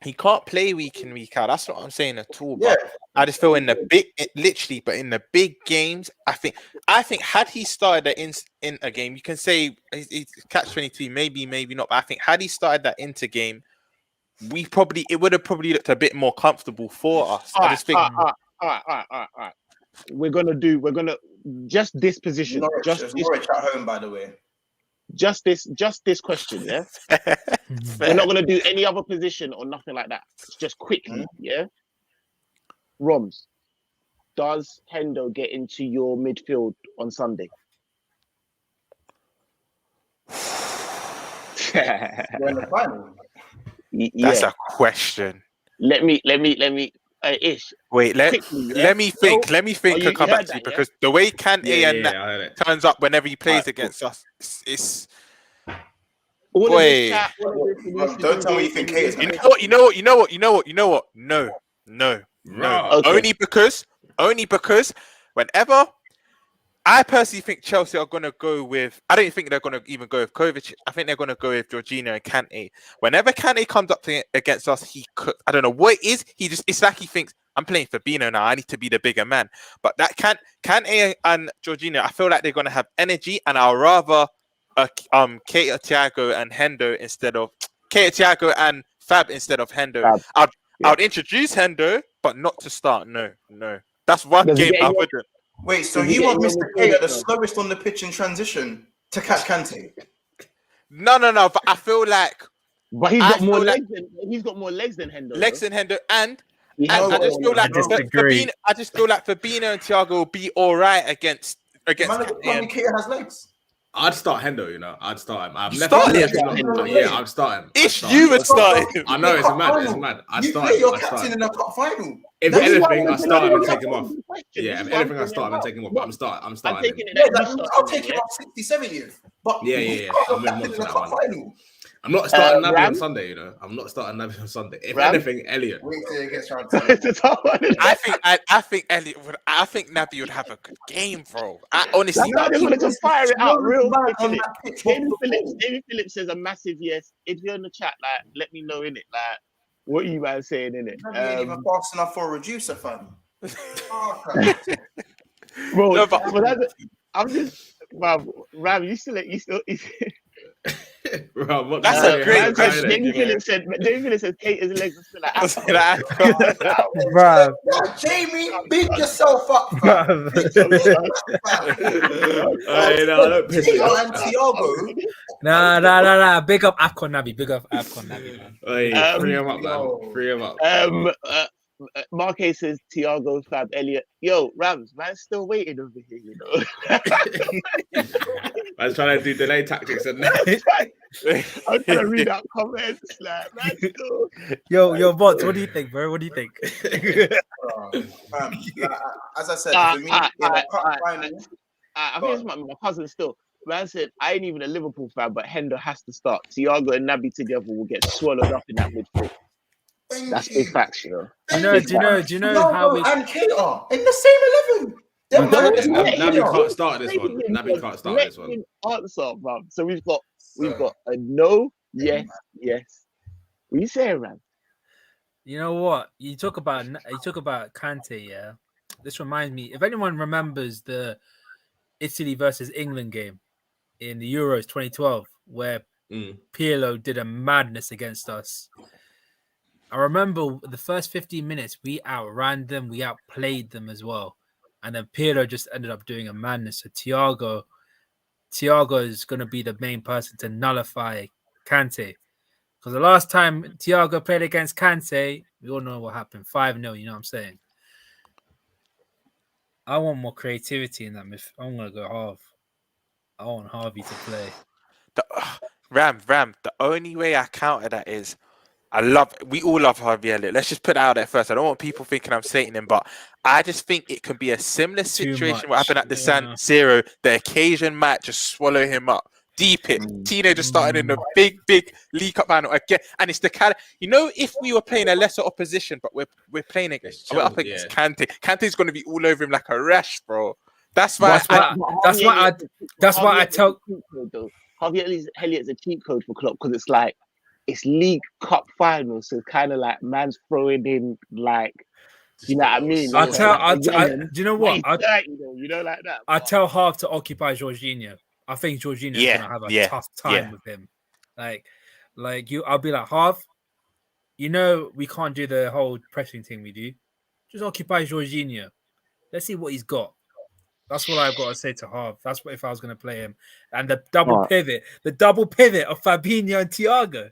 He can't play week in, week out. That's what I'm saying at all. But I just feel in the big games, I think had he started in a game, you can say he's catch-22, maybe not. But I think had he started that into game, it would have probably looked a bit more comfortable for us. All right. We're gonna just this position. Norwich at home, by the way. Just this question, yeah. We're not gonna do any other position or nothing like that. It's just quickly, yeah. Roms, does Hendo get into your midfield on Sunday? We're in the final. That's a question. Let me. Ish. Wait, let me think. Let me think and come back to you because the way Kante turns up whenever he plays against us, it's. Boy, don't tell me you think Kate is. You know what? No. Okay. Only because whenever I personally think Chelsea are going to go with, I don't think they're going to even go with Kovacic. I think they're going to go with Jorginho and Kante. Whenever Kante comes up against us, I don't know what it is. It's like he thinks, I'm playing Fabinho now. I need to be the bigger man. But that Kante and Jorginho, I feel like they're going to have energy, and I'll rather Keita, Thiago and Hendo instead of Keita, Thiago and Fab instead of Hendo. I would introduce Hendo, but not to start. No. That's one game I wouldn't. Wait, so you want Mr. Keita the slowest on the pitch in transition to catch Kante? No. But I feel like, but he's got more legs than Hendo. Legs than Hendo, and I just feel like Fabinho and Thiago will be all right against. Keita has legs. I'd start Hendo, you know. I'd start him. I've You never started seen him? him. Yeah, I'd start him. You would start him. I know, it's mad. It's mad. I'd You start play him. your I'd start captain him. in the cup final. If That's anything, why I start him and that's take him off. Yeah, if anything, I start him and take him off. But I'm I'm starting taking him. it. Yeah, I'll take him off 60, 70th. But Yeah. you I'm start with your captain Monk in for the that cup one. final. I'm not starting Naby on Ram? Sunday, you know. I'm not starting Naby on Sunday. If Ram? anything, Elliot. Wait till it gets round It's to a tough one. I think Elliot would. I think Naby would have a good game, bro. I honestly. I just wanted to fire it out real quick. on innit? that pitch. David Phillips says a massive yes. If you're in the chat, like, let me know in it. Like, what are you guys saying in it? You ain't even fast enough for a reducer, fam. Bro, No, but- I'm just, Ram, you still. Bro, what That's the a great hell? question. David Phillips said Kate's legs are still like I said, I can't. Bruv. Yeah, Jamie, big yourself up, fam. Big yourself up, fam. I don't piss me Tio off. and Thiago. Nah. Big up Afcon Naby. Big up Afcon Naby, man. Hey, free him up, man. yo. Free him up. Marquez says Thiago, Fab, Elliot. Yo, Rams, man's still waiting over here, you know. I was trying to do delay tactics and I'm trying to read out comments. Like, man, still. Yo, Bots, what do you think, bro? What do you think? Fam, as I said, for me, in the cup final, I think it's my cousin still. Man said, I ain't even a Liverpool fan, but Hendo has to start. Thiago and Naby together will get swallowed up in that midfield. That's big facts, you know. Do you know how we? and Keita in the same 11. Them man, Naby can't start this one. Naby can't start this one. Answer, man. So we've got a no, yes. What are you saying, man? You know what? You talk about Kante, yeah. This reminds me. If anyone remembers the Italy versus England game in the Euros 2012, where Pirlo did a madness against us. I remember the first 15 minutes, we outran them, we outplayed them as well. And then Pirlo just ended up doing a madness. So Thiago is going to be the main person to nullify Kante. Because the last time Thiago played against Kante, we all know what happened. 5-0, you know what I'm saying? I want more creativity in that. I'm going to go half. I want Harvey to play. Ram. The only way I counter that is we all love Harvey Elliott. Let's just put it out there first. I don't want people thinking I'm slating him, but I just think it can be a similar situation what happened at the San Siro. The occasion might just swallow him up. Deep it. Tino just started in the big League Cup final again. And it's if we were playing a lesser opposition, but we're playing against we're up against Kante. Kante's gonna be all over him like a rash, bro. That's why I tell Harvey Elliott's a cheat code for Klopp because it's like it's League Cup final, so it's kind of like man's throwing in like, you know what I mean? Do you know what? You know, like that. I tell Harv to occupy Jorginho. I think Jorginho's gonna have a tough time with him. I'll be like, Harv, you know we can't do the whole pressing thing we do. Just occupy Jorginho. Let's see what he's got. That's what I've got to say to Harv. That's what if I was going to play him. And the double pivot of Fabinho and Thiago.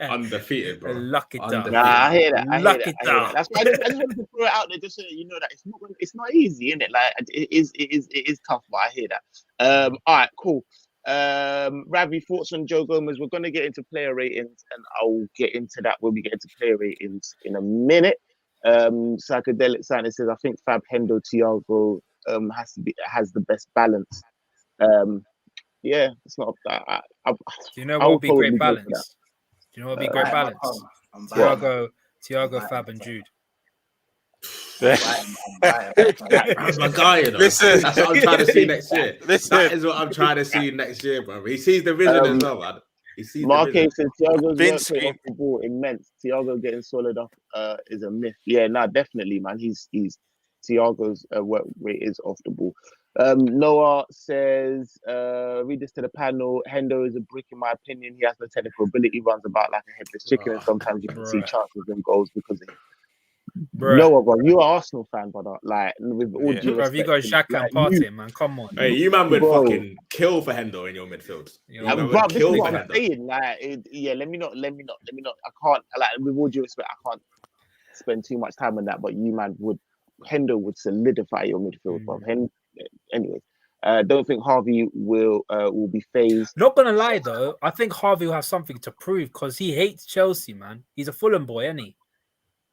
Undefeated, bro. Lock it down. Nah, I hear that. Lock it down. That's why I just wanted to throw it out there just so that you know that it's not easy, isn't it? Like it is tough, but I hear that. All right, cool. Ravi, thoughts on Joe Gomez? We're gonna get into player ratings, and I'll get into that when we get into player ratings in a minute. Psychedelic Santa says, I think Fab, Hendo, Thiago has the best balance. Yeah, it's not. Do you know what would be great balance? Do you know what would be great balance? Thiago, Fab, and Jude. That's my guy, you know. Listen, that's what I'm trying to see next year. Listen. That is what I'm trying to see next year, bro. He sees the vision as well, man. He sees Marquez says Thiago's Vince work rate off the ball immense. Thiago getting swallowed up is a myth. Yeah, no, definitely, man. He's Thiago's work rate is off the ball. Noah says, read this to the panel. Hendo is a brick in my opinion. He has no technical ability, runs about like a headless chicken, and sometimes you can see chances and goals because of him. Noah, bro, you're an Arsenal fan, brother. Like, with all due respect, you got Xhaka and Partey, man. Come on. Hey, you man would fucking kill for Hendo in your midfield. Bro, this is what I'm saying. Like, let me not. I can't, like, with all due respect, I can't spend too much time on that. But you man Hendo would solidify your midfield, bro. Anyways, Don't think Harvey will be phased. Not gonna lie though, I think Harvey will have something to prove because he hates Chelsea, man. He's a Fulham boy, isn't he?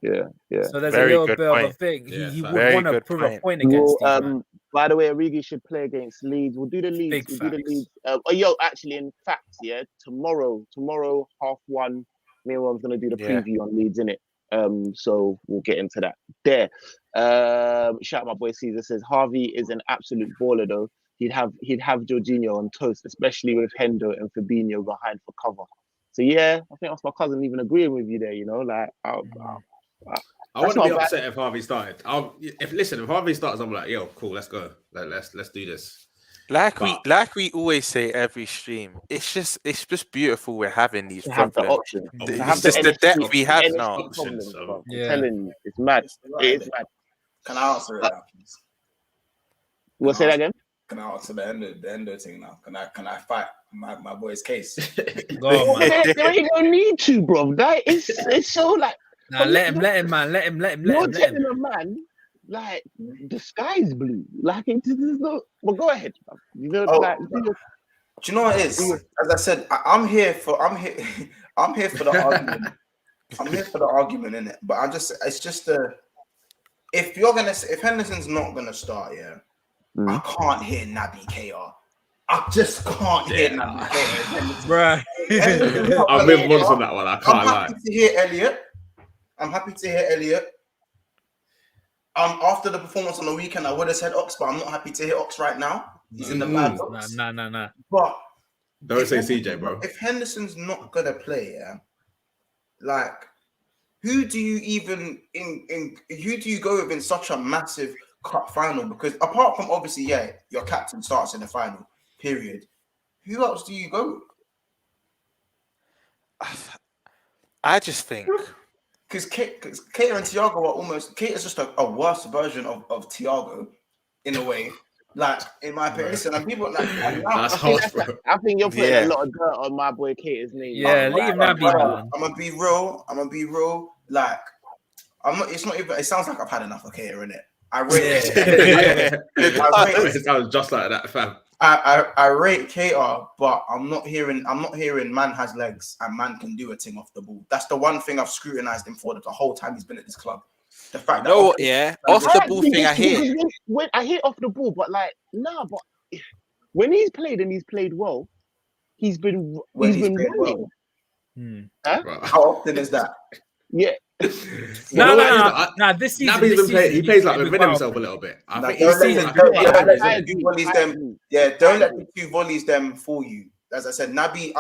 Yeah. So there's Very a little good bit of a point. thing. Yeah, He would very want to good prove a point. point against Well, these, man. by the way, Origi should play against Leeds. We'll do the Leeds. Big We'll do the facts. Leeds. Actually, in fact, yeah, tomorrow, 1:30, me and Ron's gonna do the Yeah. preview on Leeds, innit? So we'll get into that there. Shout out my boy Caesar says Harvey is an absolute baller though. He'd have Jorginho on toast, especially with Hendo and Fabinho behind for cover. So yeah, I think that's my cousin even agreeing with you there. You know, like I That's wouldn't be not bad. upset if Harvey started. If Harvey starts, I'm like, yo, cool, let's go. Let's do this. Like we always say every stream, it's just beautiful we're having these to have the problems. option. It's To have just the NXT depth we have NXT now. problems, So, bro. yeah. I'm telling you, it's mad. It is mad. Can I answer it now, please? We'll say that again. Can I answer the endo thing now? Can I fight my boy's case? Go on, man. There ain't no need to, bro. That it's so like Nah, let him, man. Let him. you're telling a man like the sky's blue. Like it's not. Well, go ahead. You know, like Do you know what it is? As I said, I'm here for the argument. I'm here for the argument, innit? But it's just if Henderson's not gonna start, yeah, I can't hear Naby KR. I just can't hear Naby KR. Bruh. I'm with Mons on that one. I can't I'm lie. happy to hear Elliot. After the performance on the weekend, I would have said Ox, but I'm not happy to hear Ox right now. He's in the bad books. Nah. But Don't say CJ, bro. if Henderson's not gonna play, yeah, like who do you go with in such a massive cup final? Because apart from obviously, yeah, your captain starts in the final, period. Who else do you go with? I just think Because Keita and Thiago are almost Keita's just a worse version of Thiago in a way. Like in my opinion, listen, and people like That's hard, bro. I think you're putting a lot of dirt on my boy Kate's name. Yeah, leave Naby, man. I'm gonna be real. Like I'm not. It's not even. It sounds like I've had enough of Keita, innit? I rate. It sounds just like that, fam. I rate Keita, but I'm not hearing man has legs and man can do a thing off the ball. That's the one thing I've scrutinized him for the whole time he's been at this club. The fact off the ball thing I hear. When I hear off the ball, but like but when he's played and he's played well, he's been running. Well. Huh? How often is that? Yeah. No. This season, He plays like within himself a little bit. I think don't let the two volleys them fool you. As I said, Naby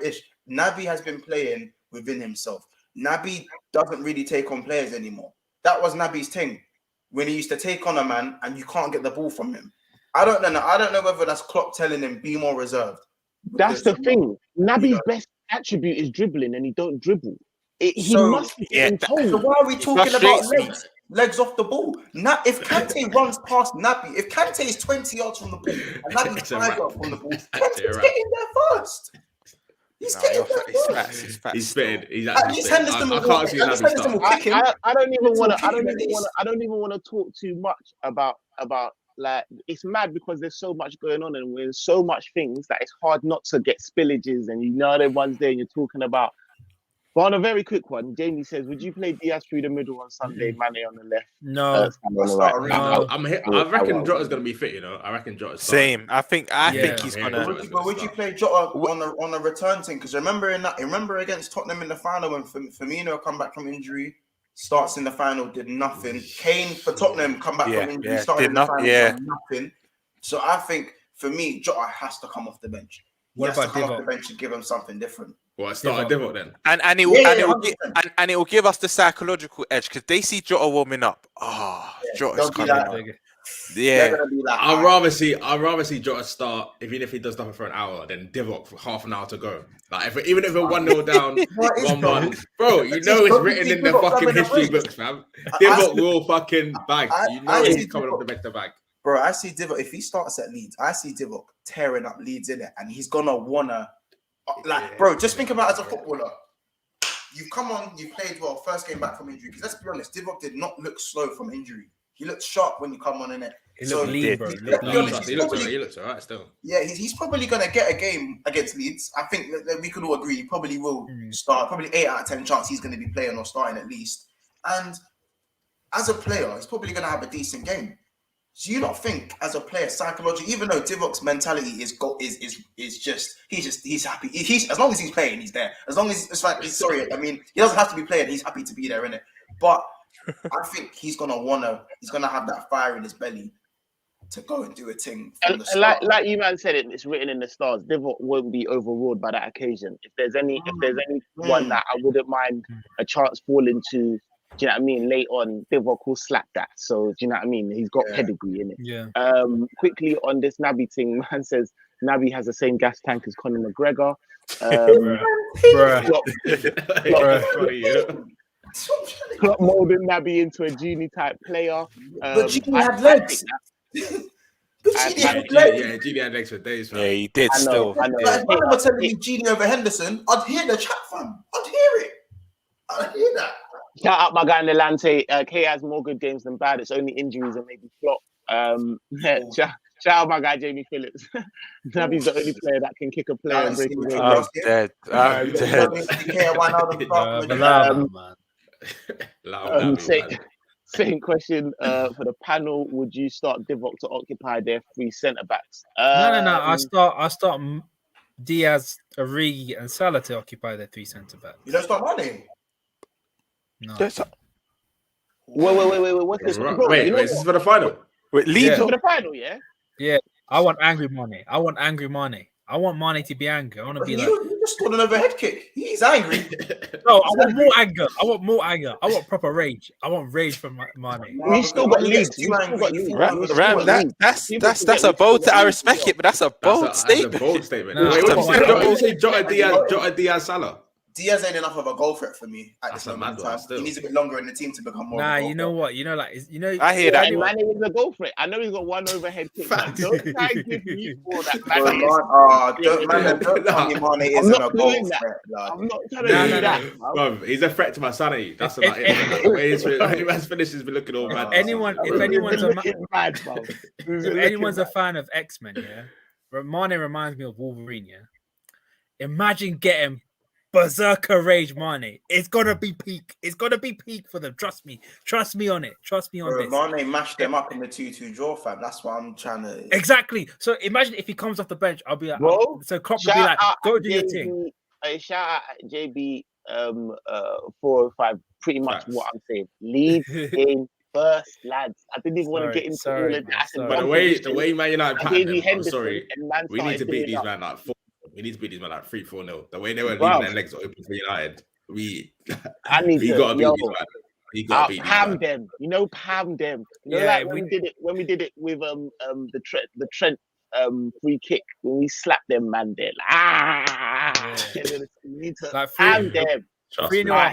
Ish. Naby has been playing within himself. Naby doesn't really take on players anymore. That was Naby's thing when he used to take on a man and you can't get the ball from him. I don't know whether that's Klopp telling him be more reserved. That's the thing. Naby's best attribute is dribbling, and he don't dribble. So why are we talking about legs off the ball? Now, if Kante runs past Naby, if Kante is 20 yards from the ball and Naby's 5 yards from the ball, Kante's getting there first. He's getting there first. He's fitted. He's actually fitted. I can't see Naby. I don't even want to talk too much about like it's mad because there's so much going on and there's so much things that it's hard not to get spillages and the ones there and you're talking about. But on a very quick one, Jamie says, would you play Diaz through the middle on Sunday, Mane on the left? No. I reckon Jota's going to be fit, I reckon Jota's same. I think he's going to... But would you play Jota on a return thing? Because remember against Tottenham in the final when Firmino come back from injury, starts in the final, did nothing. Kane for Tottenham come back from injury, started in the final, did nothing. So I think, for me, Jota has to come off the bench. What about come off the bench and give him something different? Well, start a Divock then. And it will give us the psychological edge because they see Jota warming up. Jota's coming up. Yeah. I'd rather see Jota start, even if he does nothing for an hour, than Divock for half an hour to go. Like if we're 1-0 down, 1-1, bro, it's written in the fucking history books, fam. Divock will fucking bag. He's coming off the bench to bag. Bro, I see Divock. If he starts at Leeds, I see Divock tearing up Leeds in it, and he's gonna wanna. Bro, just think about it as a footballer. You've come on, you played well, first game back from injury. Because let's be honest, Divock did not look slow from injury. He looked sharp when you come on in it. He looked lean, bro. He looks alright still. Yeah, he's probably gonna get a game against Leeds. I think that we could all agree he probably will start. Probably 8 out of 10 chance he's going to be playing or starting at least. And as a player, he's probably going to have a decent game. Do you not think, as a player, psychologically, even though Divok's mentality is just he's happy. He's as long as he's playing, he's there. As long as it's like sorry, I mean, he doesn't have to be playing. He's happy to be there, innit? But I think he's gonna have that fire in his belly to go and do a thing. And like you man said, it's written in the stars. Divok won't be overruled by that occasion. If there's any one that I wouldn't mind a chance falling to. Do you know what I mean? Late on, Divok will slap that. So, do you know what I mean? He's got pedigree in it. Yeah. Quickly on this Naby thing, man says Naby has the same gas tank as Conor McGregor. Klopp molding Naby into a genie type player. But Genie had legs. Genie had legs for days. Yeah, he did. I know. Like, if I were telling you Genie over Henderson, I'd hear the chat, fam. I'd hear it. I'd hear that. Shout out my guy in Lelante. K has more good games than bad. It's only injuries and maybe flop. Shout out my guy Jamie Phillips. Naby's the only player that can kick a player and break away. I'm dead. I'm dead. Same question for the panel. Would you start Divok to occupy their 3 centre backs? No. I start Diaz, Origi, and Salah to occupy their 3 centre backs. You don't start Mane? No. Wait. What's this? Wait, this is for the final. Wait, lead for the final, yeah? Yeah, I want angry Mane. I want Mane to be angry. I want to be like. You just scored an overhead kick. He's angry. No, I want more anger. I want proper rage. I want rage from Mane. You still got leads. That's a bold. I respect it, but that's a bold statement. That's a bold statement. No, Wait, what did you say? Jota Diaz, Salah. Diaz ain't enough of a goal threat for me at this moment in time. He needs a bit longer in the team to become more. Nah, you know what? You know, like I hear that. Mane is a goal threat. I know he's got one overhead kick. Don't try and give me all that. Don't tell me Mane isn't a goal threat. I'm not trying to do that. Bro, he's a threat to my sanity. That's about it. The way his finishes been looking all bad. If anyone's a fan of X-Men, yeah, Mane reminds me of Wolverine. Yeah, imagine getting berserker rage Mane. It's gonna be peak. It's gonna be peak for them. Trust me on it. Trust me on this. Mane mashed them up in the 2-2 draw, fam. That's what I'm trying to. Exactly. So imagine if he comes off the bench, I'll be like, so Klopp will be like, go do your thing. Shout out JB 405. Pretty much what I'm saying. Lead game first, lads. I didn't even want to get into all of that. But the way Man United patterned them, I'm sorry. We need to beat these man like 4. We need to beat these man like 3-4-0. The way they were leaving their legs open for United, we gotta beat these man. We gotta beat Pam them. You know, Pam them. You know, like when we did it with the Trent free kick when we slapped them man there. We need to Pam them. 3-0 at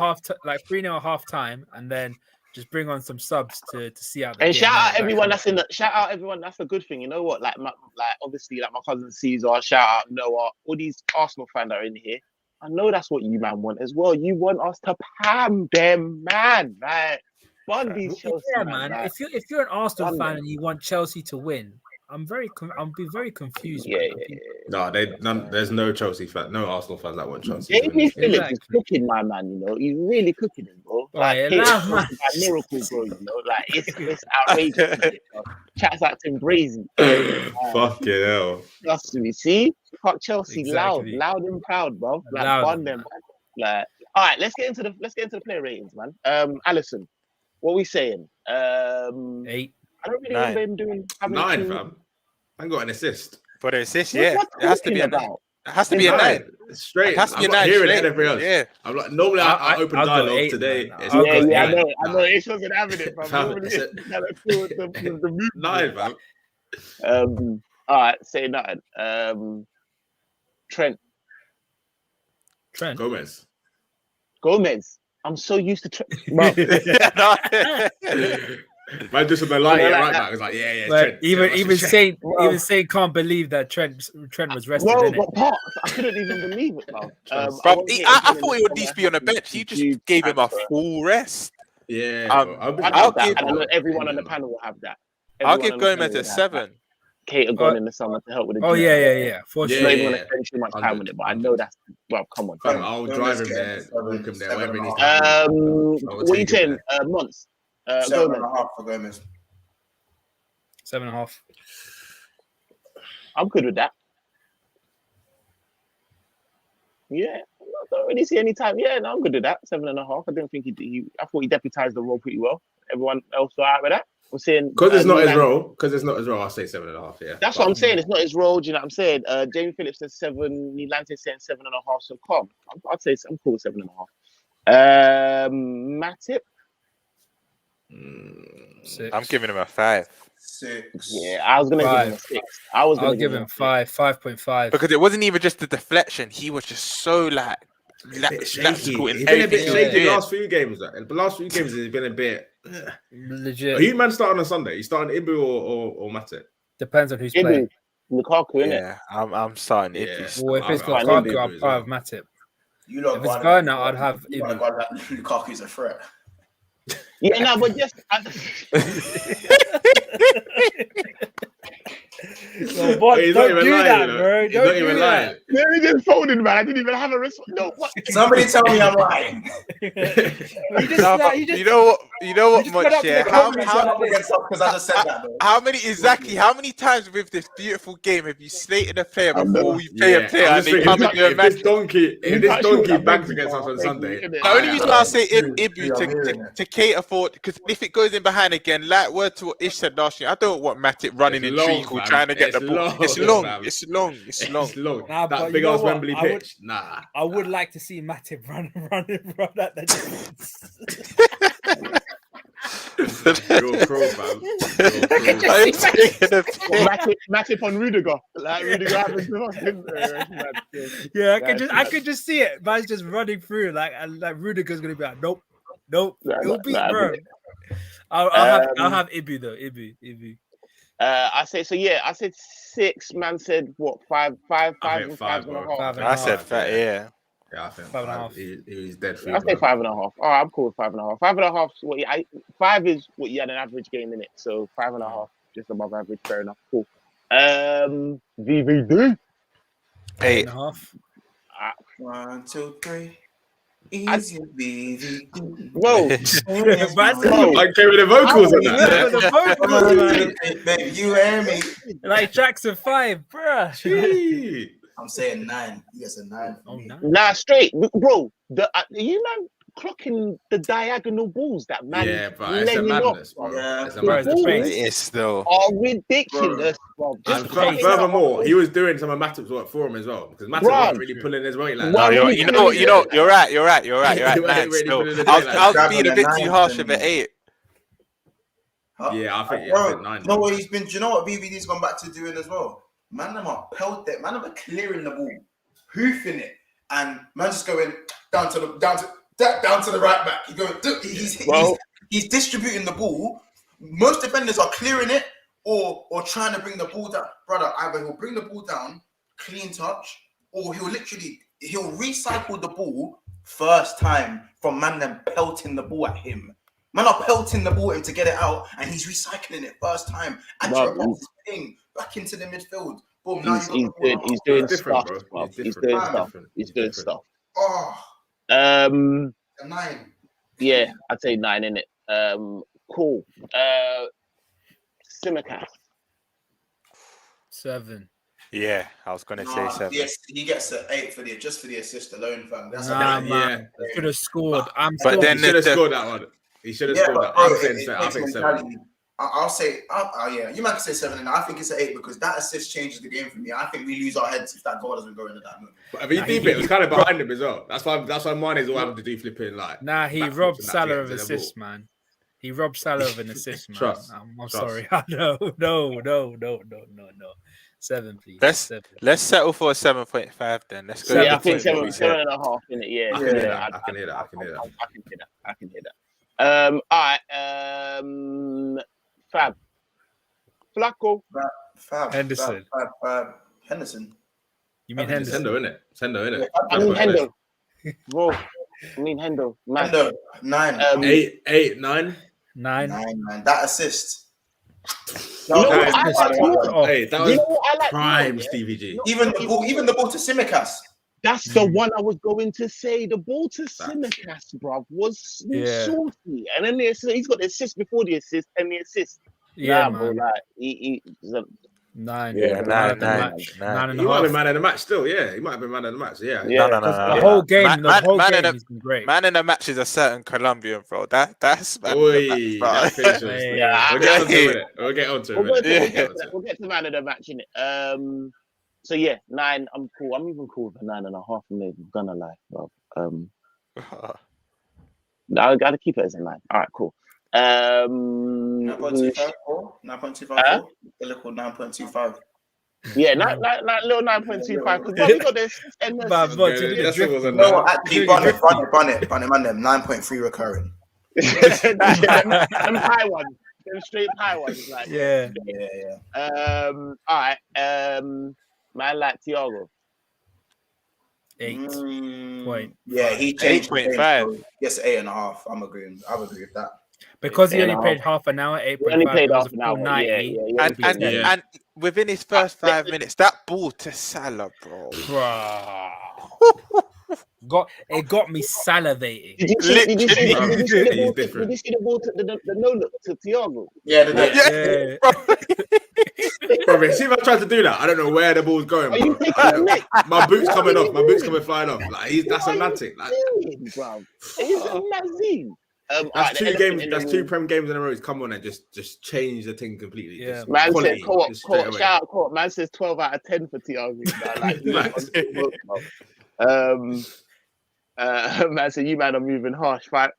half time, and then just bring on some subs to see out. And shout out everyone that's in the. Shout out everyone. That's a good thing. You know what? Obviously, my cousin Caesar. Shout out Noah. All these Arsenal fans are in here. I know that's what you man want as well. You want us to pam them, man. Like, fun these Chelsea, man. Like, if you're an Arsenal fan and you want Chelsea to win, I'll be very confused. No, there's no Chelsea fan, no Arsenal fans that want Chelsea. Jamie Phillips is cooking, my man. You know, he's really cooking him, bro. Like, miracle, bro. You know, like it's outrageous. Chats out to Brazy. Fucking hell. Trust me, see, fuck Chelsea, loud and proud, bro. Like fun them. Like, all right, let's get into the player ratings, man. Allison, what are we saying? 8. I don't really remember him doing 9, fam. I got an assist. For the assist, it has to be a 9. It has to be a 9. Straight. It has to be a 9. Hearing everything else. Yeah. I'm like, normally I open dialogue 8, today. I know. It wasn't having it, fam. 9, fam. All right, say nothing. Trent. Gomez. I'm so used to Trent. Man, just on the line right back. It's like, Trent. Even Saint can't believe that Trent was rested. I couldn't even believe it, man. I thought he would at least be on the bench. You just gave him a full rest. Yeah, I'll I'll give- give. And I know everyone on the panel will have that. I'll Everyone give on the panel Gomez would a have 7. that. Kate had gone in the summer to help with the. Oh yeah, for Yeah, sure. Not even gonna yeah. spend too much time 100, with it, but I know that's come on. Fam, I'll Gomez drive him getting there, seven, walk him there, seven whatever he and a needs to half. happen. What are you saying? Months. 7.5 Gomez. for Gomez. 7.5. I'm good with that. Yeah, I don't really see any time. Yeah, no, I'm good with that. 7.5. I didn't think I thought he deputized the role pretty well. Everyone else all right with that? I'm saying Because it's not his role. Because it's not his role. I'll say 7.5. Yeah, that's what I'm saying. It's not his role. Do you know what I'm saying? Jamie Phillips says 7. Nilante's saying 7.5. So calm. I'd say I'm cool with 7.5. Matip. 6. I'm giving him a 5 6. Yeah, I was gonna give him a 6. I'll give him 5. 5.5. because it wasn't even just the deflection. He was just so like shaky. in He's been a bit everything he was shaky the doing. last few games. The last few games he's been a bit. Legit. Who man starting on Sunday? You starting Ibu or Matip? Depends on who's playing. Lukaku, innit? Yeah, I'm starting Yeah. Ibis. Well, if it's I'll Lukaku, Ibu I'll as probably well. have Matip. You lot If it's got Werner, I'd have you lot Ibu. got that Lukaku's a threat. Yeah, no, but just No, boy, He's don't not even do lying, that, you know. bro. He's Don't not do even that. lying. let me just folded, man. I didn't even have a response. No, what? Somebody tell me I'm lying. He No, just, but like, he just, you know what, just went much up to yeah. the How comments how like this. Because I just said that though. how many times with this beautiful game have you slated a player before we play a player I'm and just they come thinking, and do a if match? this donkey, banks against us on Sunday, The only reason why I say True, Ibu I'm hearing it. to cater for, because if it goes in behind again, like word to what Ish said last year, I don't want Matip running It's in long, treacle fam. trying to get It's the ball. long, It's long. fam. It's long. It's long. it's long. Nah, but That you big know ass what? Wembley I would- pitch. Nah. I would like to see Matip run at the defense. You're a pro, fam. You're a pro, Just fam. I'm taking a piss. Matip on Rudiger. Like Rudiger happened to us, didn't it? Yeah, I could just see it. Man's just running through, and Rudiger's gonna be like, nope. It'll be, bro. I'll have Ibu though. Ibu. I say so. Yeah, I said 6. Man said what? 5, I think 5, 5, 5.5. 5 and a I half. said fat, yeah. Yeah, I think 5.5. He's dead for I say 5.5. All right, I'm cool with 5.5. 5.5 is what 5 is what you had an average game in it. So 5.5, just above average. Fair enough. Cool. VVD. 8. 8.5. 1, 2, 3. Easy, baby. Bro, I came with the vocals on that. The vocals, man. Baby, you and me. Like Jackson 5, bruh. Gee. I'm saying 9. He gets a 9 for me. nah, straight, bro. You man clocking the diagonal balls that man. Yeah, bro. It's a laying off, madness, bro. Yeah. It's a Bro, it's madness. the It pace. is though. are ridiculous, bro. And Just cutting furthermore, out- he was doing some of Matip's work for him as well, because Matip Bro. wasn't really pulling his weight like Well, that. No, you you're right. You're right. He wasn't Man, really still. putting it I in like was that. being a bit too Grabbing a harsh nine with the 8. Huh? Yeah, I think Bro, 9. you know what he's been? Do you know what BVD's gone back to doing as well? Man, them are pelt it. Man, them are clearing the ball, hoofing it, and man just going down to the right back. He's distributing the ball. Most defenders are clearing it or trying to bring the ball down. Brother, either he'll bring the ball down, clean touch, or he'll recycle the ball first time from Mandem pelting the ball at him. Man are pelting the ball at him to get it out, and he's recycling it first time. And ping back into the midfield. Boom, now He's doing different, stuff, bro. bro. He's He's doing different. stuff. Different. He's doing stuff. Oh, A a 9. Yeah, I'd say 9 in it. Cool. Simicast. 7. Yeah, I was gonna say 7. Yes, he gets an 8 for the assist alone, fam. That's Nah, a man. Could have scored. But then He should have scored that one. He should have scored that. bro, I'm saying I think 7. I'll say, yeah, you might can say 7, and I think it's an 8 because that assist changes the game for me. I think we lose our heads if that goal doesn't go into that moment. But if he deep it was kind of behind him as well. That's why Mane's all having to do flipping like. Nah, he backflips robbed and that Salah to of get to the assists, man. He robbed Salah of an assist, man. Trust. I'm Trust. sorry. No. 7, please. Let's 7. let's settle for a 7.5 then. Let's go. Seven, Yeah, I think with what we said. 7.5 in it. Yeah, I can hear that. I can hear that. I can hear that. All right. Fab. Flacco. Fab. Henderson. Fab. Henderson. You mean Henderson? Sendo, innit? I mean Hendo. Bro. I mean, Hendo, man. Hendo, 9. 8, 9. 9. 9. That assist. You know what? Guys, I like more. hey, that You was know what I like prime more, yeah? Stevie G. Even the ball to Simicas. That's the one I was going to say. The ball to Simicas, bruv, was Yeah. saucy. And then he's got the assist before the assist and the assist. Yeah, bro, man. like, 9. Yeah, Man of the 9. match. 9 and He a might have been half. man of the match still. Yeah, he might have been man of the match. Yeah. Yeah. No. The whole game, he's been great. Man in the match is a certain Colombian, bro. That's man Oi, in the match, that finish was. Hey. Yeah, We'll get onto it. We'll get onto it. We'll get to man of the match in it. So yeah, 9. I'm cool. I'm even cool for 9.5. I'm not even gonna lie, bro. I gotta keep it as a 9. All right, cool. 9.25. 9.25. They look 9.25. Yeah, not little 9.25 because we got this. And That's what was on No, that. actually, run it, man. 9.3 recurring. them high ones, them straight high ones, like Yeah. All right. Man, like Thiago. 8. Point. Yeah, he changed. 8.5. Yes, 8.5. I'm agreeing. I would agree with that. Because he only played half an hour, 8.5. He only played half an hour. 90. And within his first 5 minutes, that ball to Salah, bro. It got me salivating. Did you see He's the ball to the no look to Thiago? Yeah, Bro, see if I tried to do that, I don't know where the ball's going, Are you bro. taking the mic? My boot's coming off. My boot's coming flying off. Like that's a magic. Like, bro. He's a Nazine. that's 2 games. That's 2 Prem games in a row. He's come on and just change the thing completely. Yeah. Just Man quality, said, co-op, just straight away. shout out co-op. Man says 12 out of 10 for Thiago. Man said, you man are moving harsh. 5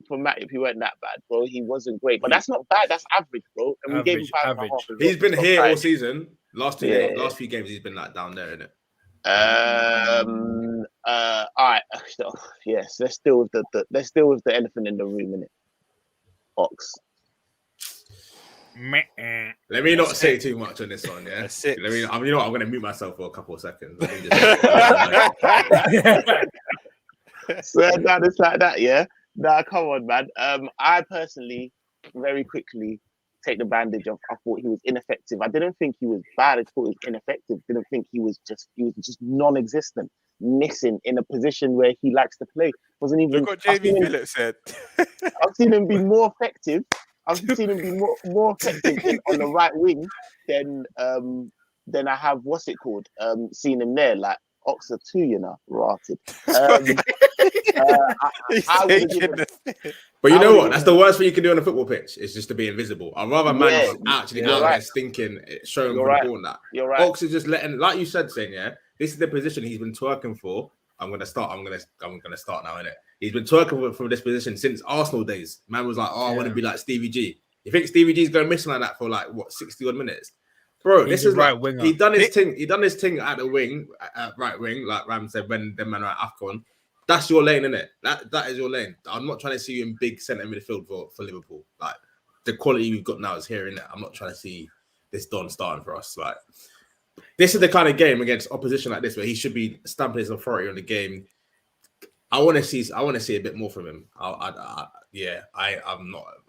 for Matt if he weren't that bad, bro. He wasn't great, but that's not bad. That's average, bro. And we gave him 5.5. He's been here all season. Last few games, he's been like down there, innit? All right. Yes, let's deal with the elephant in the room, innit? Ox. Let me not say too much on this one, yeah. You know what? I'm gonna mute myself for a couple of seconds. Let me just So now it's like that, yeah. Nah, come on, man. I personally, very quickly, take the bandage off. I thought he was ineffective. I didn't think he was bad. I thought he was ineffective. Didn't think he was just non-existent, missing in a position where he likes to play. Wasn't even. Look what Jamie Phillips said. I've seen him be more effective. I've seen him be more effective on the right wing than I have seen him there. Like Oxford 2, you know, rotted. But you know what? That's the worst thing you can do on a football pitch. Is just to be invisible. I'd rather man actually go out there stinking, showing for the ball and that. You're right. Ox is just letting, like you said, saying, yeah, this is the position he's been twerking for. I'm gonna start now, innit? He's been twerking from this position since Arsenal days. Man was like, I want to be like Stevie G. You think Stevie G's going missing like that for like what 60 odd minutes? Bro, this is right like winger. he done his thing at the wing, right wing, like Ram said when them man are at AFCON. That's your lane, innit? That is your lane. I'm not trying to see you in big centre midfield for Liverpool. Like the quality we've got now is here, innit? I'm not trying to see this Don starting for us. Like this is the kind of game against opposition like this where he should be stamping his authority on the game. I want to see a bit more from him. I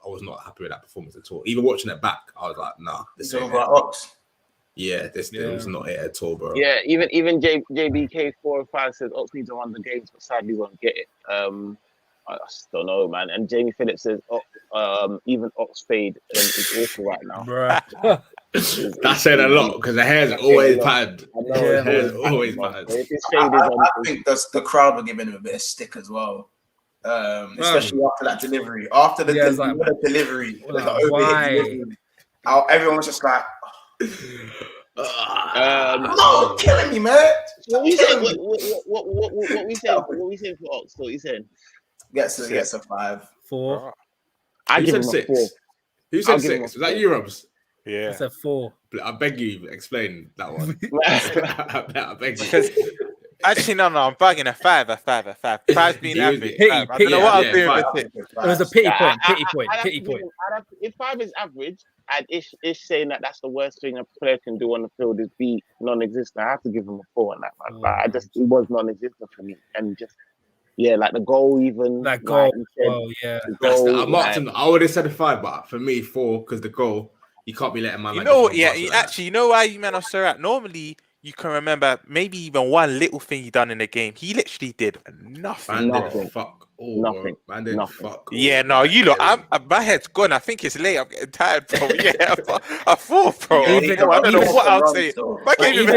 was not happy with that performance at all. Even watching it back, I was like, nah, this ain't it. Ox. Yeah, this was not it at all, bro. Yeah, even JBK 4 and 5 says Ox needs to win the games, but sadly won't get it. I just don't know, man. And Jamie Phillips says, even Ox fade is awful right now. Bruh. That's saying a lot because the hair's always padded. The hair's always padded. I think the crowd were giving him a bit of stick as well. Especially after that delivery. After the delivery, like the overhead delivery, everyone was just like, no, killing me, man. What we saying? What we saying for Ox? What we saying? Gets a 5. 4. I give him a 6. 4. Who said 6? Was that you, Robs? Yeah. It's a 4. I beg you, explain that one. I beg you. Actually, no, I'm bugging a 5. 5's been average. I don't know what I was doing with it. It was a pity point. If 5 is average, and Ish saying that's the worst thing a player can do on the field is be non-existent, I have to give him a 4 on that, man. But he was non-existent for me, and just Yeah, like the goal even. That goal. Like you said, Oh yeah. the That's goal, I marked like, him. I would have said a 5, but for me 4 because the goal. You can't be letting man. You like know, just run yeah, past it like that. actually, you know why you man are so right. Normally, you can remember maybe even one little thing he done in the game. He literally did nothing. Man Nothing. did fuck all. Nothing. Bro. Man did Nothing. fuck all. Yeah, no, you lot. My head's gone. I think it's late. I'm getting tired, bro. Yeah, I thought, bro. Yeah, Even- I don't know even- what I'll run say. still. I gave him a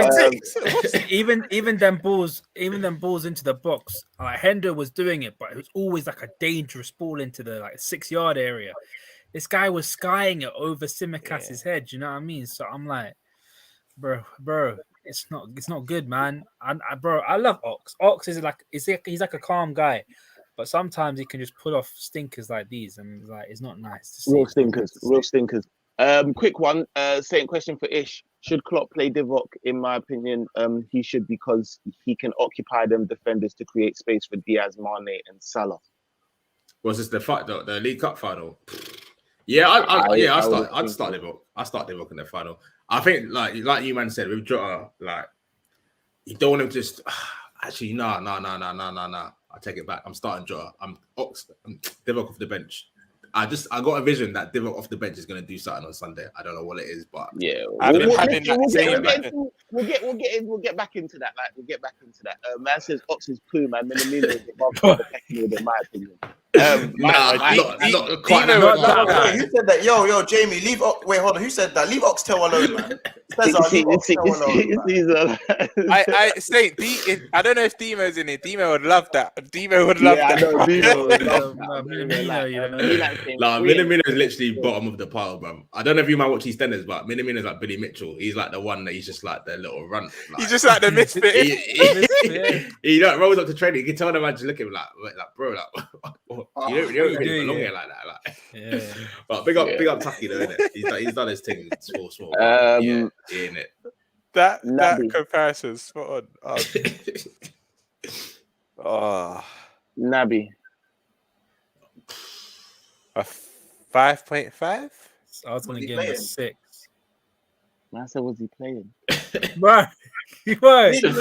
Even- 6. even them balls into the box. Like Hendo was doing it, but it was always like a dangerous ball into the like 6-yard area. This guy was skying it over Simicas's head. You know what I mean? So I'm like, bro, it's not good, man. Bro, I love Ox. Ox is like he's like a calm guy, but sometimes he can just pull off stinkers like these, and like it's not nice to see. real stinkers. Quick one. Same question for Ish. Should Klopp play Divock? In my opinion, he should, because he can occupy them defenders to create space for Diaz, Mane, and Salah. Was this the fight though? The League Cup final? Yeah, I'd start Divock. I start Divock in the final. I think like you man said with Jota, like you don't want him just actually no. I take it back. I'm starting Jota. I'm Divock off the bench. I got a vision that Divock off the bench is going to do something on Sunday. I don't know what it is, but yeah, I've been we'll having that same. we'll get back into that. Like we'll get back into that. Man says Ox is poo, man. Minamino is above the pecking order, in my opinion. not quite. Who said that? Yo, Jamie, leave. Wait, hold on. Who said that? Leave Oxtel alone, man. I say, I don't know if Demo's in it. Demo would love that. Demo would love that. Minamino is literally bottom of the pile, bro. I don't know if you might watch EastEnders, but Minamino is like Billy Mitchell. He's like the one that he's just like the little runt. Like, He's just like the misfit. he like rolls up to training. You can tell the man just looking like bro, like you don't really belong here like that. Like, Yeah. But big up Tucky though, innit? He's done his thing small. Yeah, innit? That comparison, spot on. Naby. A 5.5. I was going to give him a 6. Man said, was he playing? Bro, What's your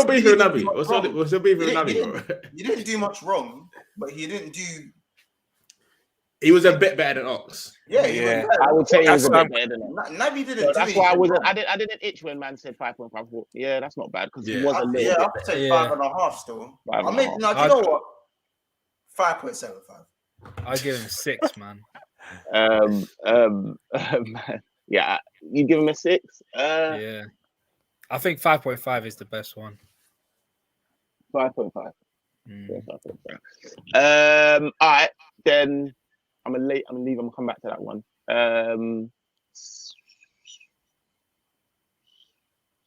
beef with Naby? What's your beef with Naby, bro? You didn't do much wrong, but he didn't do. He was a bit better than Ox. Yeah. I would say he was a bit better than that. Naby didn't. So that's why I didn't itch when man said 5.5. Yeah, that's not bad because he was a little. Yeah, bit I'd say 5.5 still. I mean, you know what? 5.75. I'll give him a 6, man. Yeah, you give him a 6. Yeah, I think 5.5 is the best one. 5.5. Yeah, 5.5. All right, then I'm gonna leave. I'm gonna come back to that one.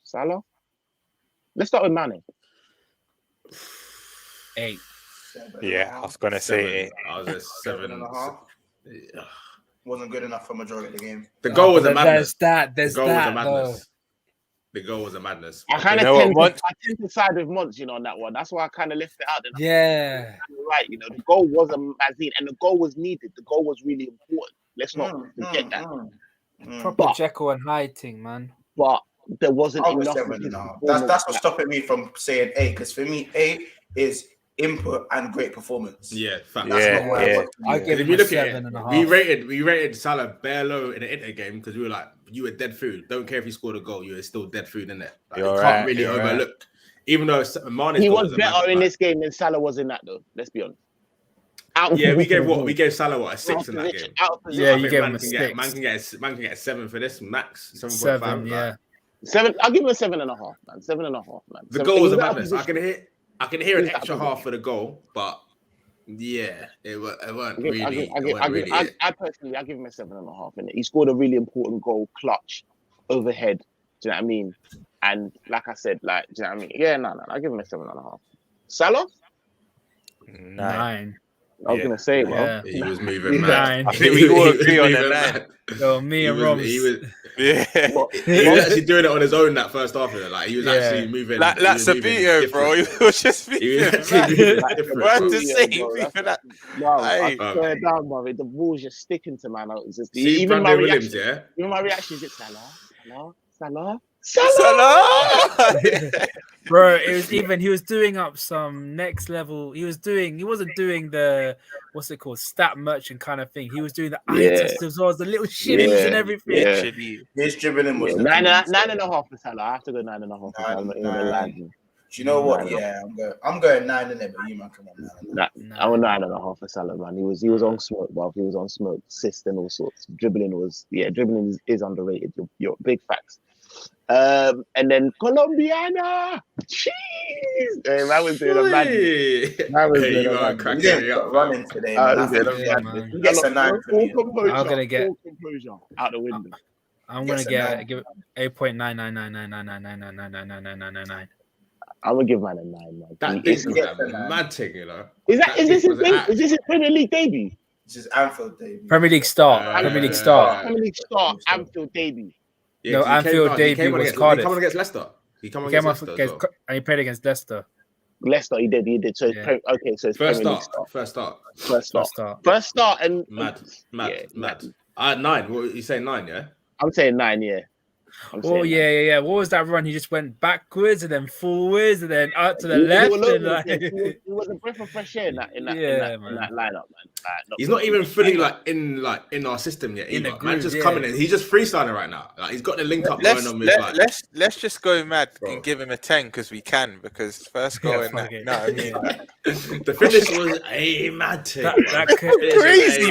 Salah. Let's start with Mane. 8. Yeah, I was gonna say 8. I was at 7.5. Yeah. Wasn't good enough for majority of the game. The goal was a madness. There's that. The goal was a madness. I kind of tend to side with Mons, on that one. That's why I kind of left it out. Yeah. Right, the goal was a magazine, and the goal was needed. The goal was really important. Let's not forget that. Proper Jekyll and Hyde thing, man. But there wasn't enough. 7.5. That's what's stopping me from saying 8. Because for me, 8 is input and great performance. Yeah, fact. I give him a 7.5. We rated Salah bare low in the Inter game because we were like, you were dead food. Don't care if you scored a goal, you were still dead food, innit? Like, you can't really overlook. Even though Mane's he was better in this game than Salah was in that, though. Let's be honest. We gave Salah a 6 in that game. Yeah, you gave him a 6. Man can get a 7 for this max. 7.5. Yeah. 7. I'll give him a 7.5, man. 7.5, man. The goal was a madness. I can hear an extra half for the goal, but yeah, it weren't really. I personally, I give him a 7.5. And he scored a really important goal, clutch, overhead. Do you know what I mean? And like I said, do you know what I mean? Yeah, no, I give him a 7.5. Salah? 9. I was gonna say, well, he was moving mad. I think we all agree on that. Yo, me and Rob. He was actually doing it on his own that first half. Like he was actually moving. Like Sabito, bro. He was just moving. What to say? I swear down, bro. The ball's just sticking to man. It's just even my reaction. Even my reaction is Salah. Bro, it was even he was doing up some next level. He wasn't doing the what's it called, stat merchant kind of thing. He was doing the eye test as well, the little shimmies and everything. Literally. His dribbling was nine and a half for Salah. I have to go 9.5 for Salah. I'm not even gonna lie. Do you know what? Yeah, I'm going 9 in it, but you man, come on, 9. I was 9.5 for Salah, man. He was on smoke, but he was on smoke, assist and all sorts. Dribbling is underrated. You're big facts. And then Colombiana, jeez, hey, man was doing a magic. Man was doing a magic. Running today. He gets a 9. I'm gonna get composure out the window. I'm gonna give it 8.9999999999999. I'm gonna give man a 9, man. That is a mad thing, you know. Is this his Premier League debut? This is Anfield debut. Premier League start. Premier League start. Anfield debut. Yeah, no, Anfield debut was Cardiff. He came on against Leicester. And he played against Leicester. Leicester, he did. So yeah. Okay, so it's first start, and mad. 9. What you saying? 9? Yeah. I'm saying 9. Yeah. Oh yeah. What was that run? He just went backwards and then forwards and then out to the left. It was a breath of fresh air in that lineup, man. He's not even fully in our system yet. Either. Man, just coming in. He's just freestyling right now. Like he's got the link up going on with. Let's just go mad and give him a 10 because we can. Because first goal in that. No, I mean the finish was a mad thing. Crazy.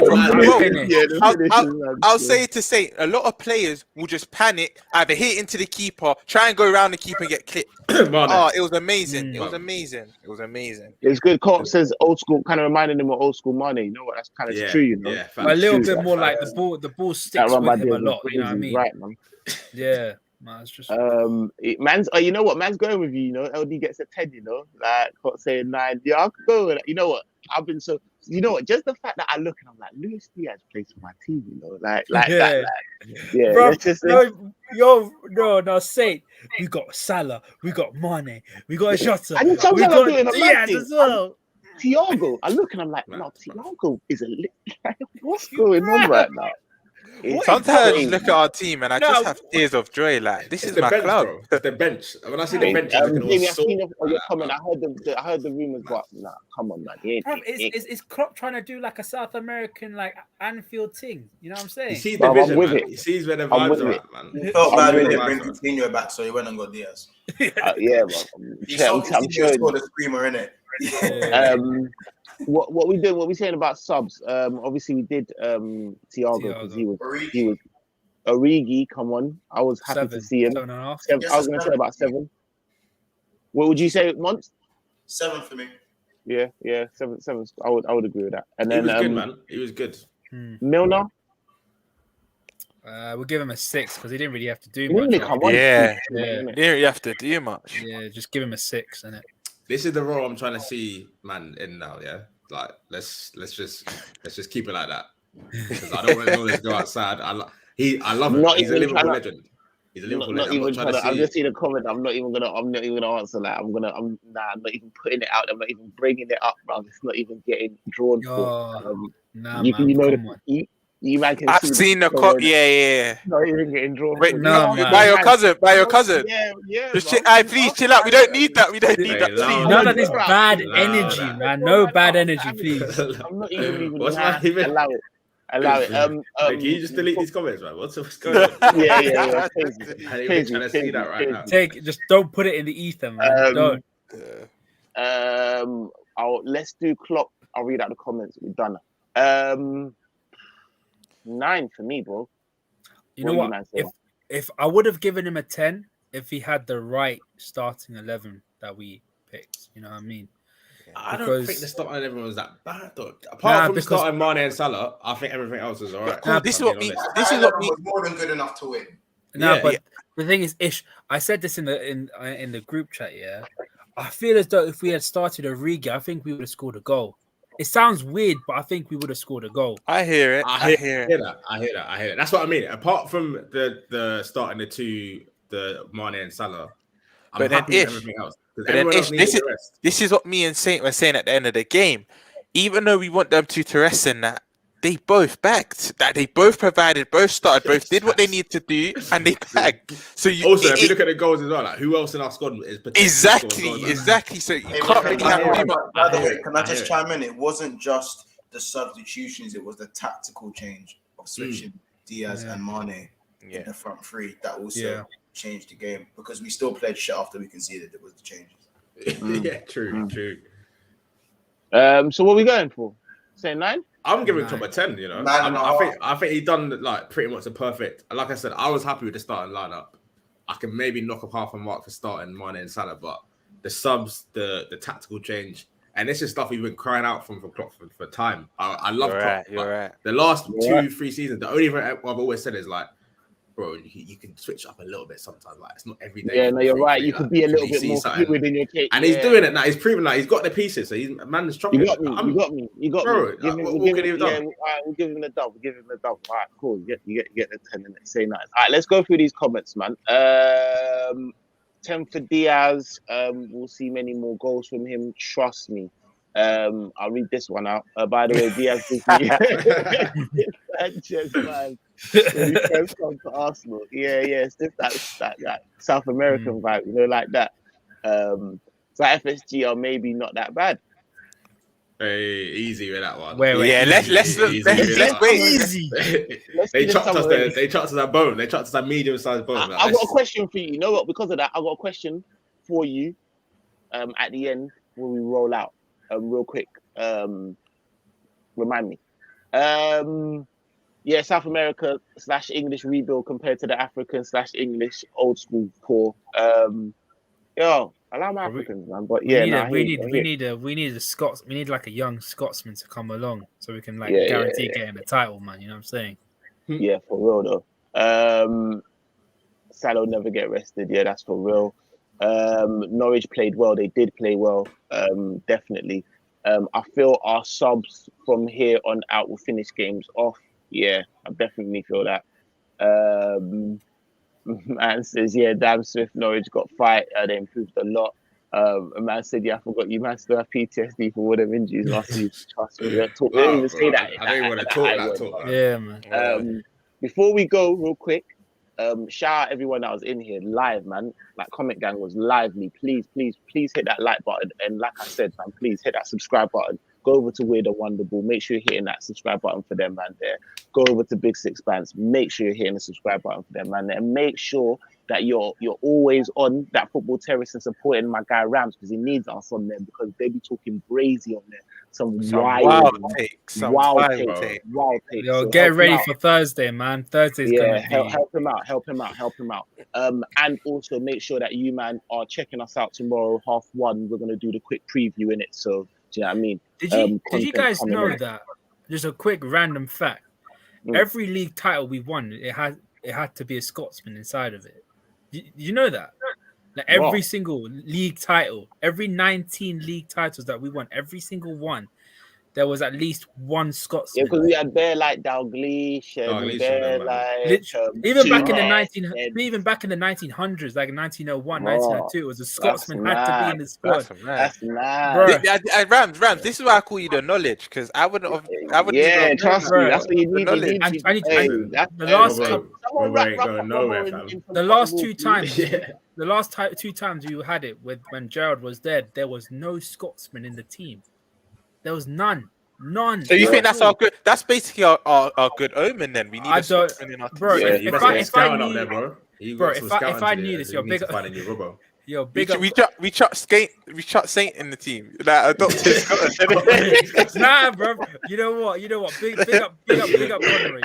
I'll say it to say a lot of players will just panic. Either hit into the keeper, try and go around the keeper and get clipped. It was amazing. It was amazing. It's good. Cop says old school, kind of reminding him of old school Mane. You know what? That's kind of true. You know, a little bit more like the ball sticks with him a lot. You know what I mean? Right, man. Yeah. Man, it's just you know what? Man's going with you. You know, LD gets a 10. You know, like Cop saying 9. Yeah, I could go with that. You know what? I've been so. You know what? Just the fact that I look and I'm like, Luis Diaz plays for my team. You know, like that. Yeah, bro. No, say we got Salah, we got Mane, we got Jota, and we got Diaz as well. Thiago. I look and I'm like, no, Thiago is what's going on right now? Sometimes I just look at our team and I just have tears of joy. Like this is my bench, club. Bro. It's the bench. When I see the bench, Jamie, I've seen your comment. I heard the rumors, but nah, come on, man. Is Klopp trying to do like a South American like Anfield thing? You know what I'm saying? He sees the vision, man. He sees where the vibes are at, man. He felt bad when they bring Coutinho back, so he went and got Diaz. Yeah, bro. I'm sure. Scored a screamer in it. What we saying about subs? Obviously we did Thiago because he was Origi. Come on, I was happy to see him. 7.5. I was going to say about 7. What would you say, Mont? 7 for me. Yeah, 7. I would agree with that. And then he was good, man. He was good. Milner. We'll give him a 6 because he didn't really have to do much. He didn't really have to do much. Yeah, just give him a 6, innit? This is the role I'm trying to see, man, in now. Yeah, like let's just keep it like that because I don't want to go outside. I love him. He's a Liverpool legend. He's a Liverpool legend. I'm just seeing a comment. I'm not even gonna answer that. I'm not even putting it out. I'm not even bringing it up, bro. It's not even getting drawn for. You man can I've seen the cop. Yeah. Not even getting drawn. Wait, no, by your cousin. Yeah. Just please chill out. We don't need that. None of this bad energy, man. No bad energy, please. I'm not even. What's my even? Allow it. Can you just delete these comments, man? What's going on? Yeah. Crazy. Trying to see that right now. Just don't put it in the ether, man. Don't. Let's do Klopp. I'll read out the comments. We've done it. 9 for me, bro. You know what? If I would have given him a 10 if he had the right starting 11 that we picked, you know what I mean? I don't think the starting 11 was that bad, though. Apart from starting Mane and Salah, I think everything else is all right. This is what was more than good enough to win. But the thing is, Ish, I said this in the group chat. Yeah, I feel as though if we had started Origi, I think we would have scored a goal. It sounds weird, but I think we would have scored a goal. I hear it. I hear that. That's what I mean. Apart from the starting the Mane and Salah, I'm happy with everything else. This is what me and Saint were saying at the end of the game. Even though we want them to rest in that, they both bagged. That they both provided, both started, both did what they need to do, and they bagged. So if you look at the goals as well, like who else in our squad is exactly. So you can't really have too much. By the way, can I just chime in? It wasn't just the substitutions; it was the tactical change of switching Diaz and Mane in the front three that also changed the game, because we still played shit after we conceded. It was the changes. Yeah, true. So what are we going for? Say 9? I'm giving Tom a 10. You know, I think he done like pretty much the perfect. Like I said, I was happy with the starting lineup. I can maybe knock up half a mark for starting Mane and Salah, but the subs, the tactical change, and this is stuff we've been crying out for time. I love Klopp. You're right. The last 2-3 seasons, the only thing I've always said is like, bro, you can switch up a little bit sometimes. Like, it's not every day. Yeah, no, you're right. You could be a little bit more fluid in your cake. And he's doing it now. He's proven that he's got the pieces. So man's chopping. You got me. Bro, we'll give him the dub. All right, cool. You get the 10 and say nice. All right, let's go through these comments, man. 10 for Diaz. We'll see many more goals from him. Trust me. I'll read this one out. By the way, Diaz gives me Sanchez, man. When he first come to Arsenal. Yeah, it's just that South American vibe, like that. So FSG are maybe not that bad. Hey, easy with that one. Wait. Let's wait. Easy. They chopped us. They chopped us that bone. They chopped us that medium-sized bone. I've got a question for you. You know what? Because of that, I've got a question for you. At the end when we roll out, real quick. Remind me. South America / English rebuild compared to the African / English old school core. I like my Africans, man. But we need a Scots. We need like a young Scotsman to come along so we can guarantee getting the title, man. You know what I'm saying? Yeah, for real though. Salah never get rested. Yeah, that's for real. Norwich played well. They did play well. Definitely. I feel our subs from here on out will finish games off. Yeah, I definitely feel that. Man says, damn Swift Norwich got fight. They improved a lot. A man said, I forgot you man still have PTSD for all them injuries last week. Trust me, they don't even say that. I don't even want to talk that. Yeah, man. Before we go, real quick, shout out everyone that was in here live, man. Like Comment Gang was lively. Please hit that like button. And like I said, man, please hit that subscribe button. Go over to Weird and Wonderful. Make sure you're hitting that subscribe button for them, man, there. Go over to Big Six Bands. Make sure you're hitting the subscribe button for them, man, there. And make sure that you're always on that football terrace and supporting my guy Rams, because he needs us on there, because they be talking brazy on there. Some wild takes. Yo, get ready for Thursday, man. Thursday's gonna be... help him out. And also make sure that you, man, are checking us out tomorrow, 1:30. We're gonna do the quick preview in it. So, do you know what I mean? Did you guys know that? Just a quick random fact. Every league title we won, it had to be a Scotsman inside of it. You know that? Like every single league title, every 19 league titles that we won, every single one, there was at least one Scotsman. Yeah, because we had Bear like Dalglish and Bear like even back in the 1900s, like 1901, 1902, it was a Scotsman had to be in the squad. That's mad. Rams, this is why I call you the knowledge, because I wouldn't. Yeah, trust me, that's what you need. The last two times. The last two times you had it when Gerrard was there, there was no Scotsman in the team. There was none. So you think that's our good? That's basically our good omen. Then we need a Scotsman in our team. Bro, if I knew this, you're big up. We chuck Saint in the team. Like adopted Scotland. Nah, bro. You know what? Big up Connery.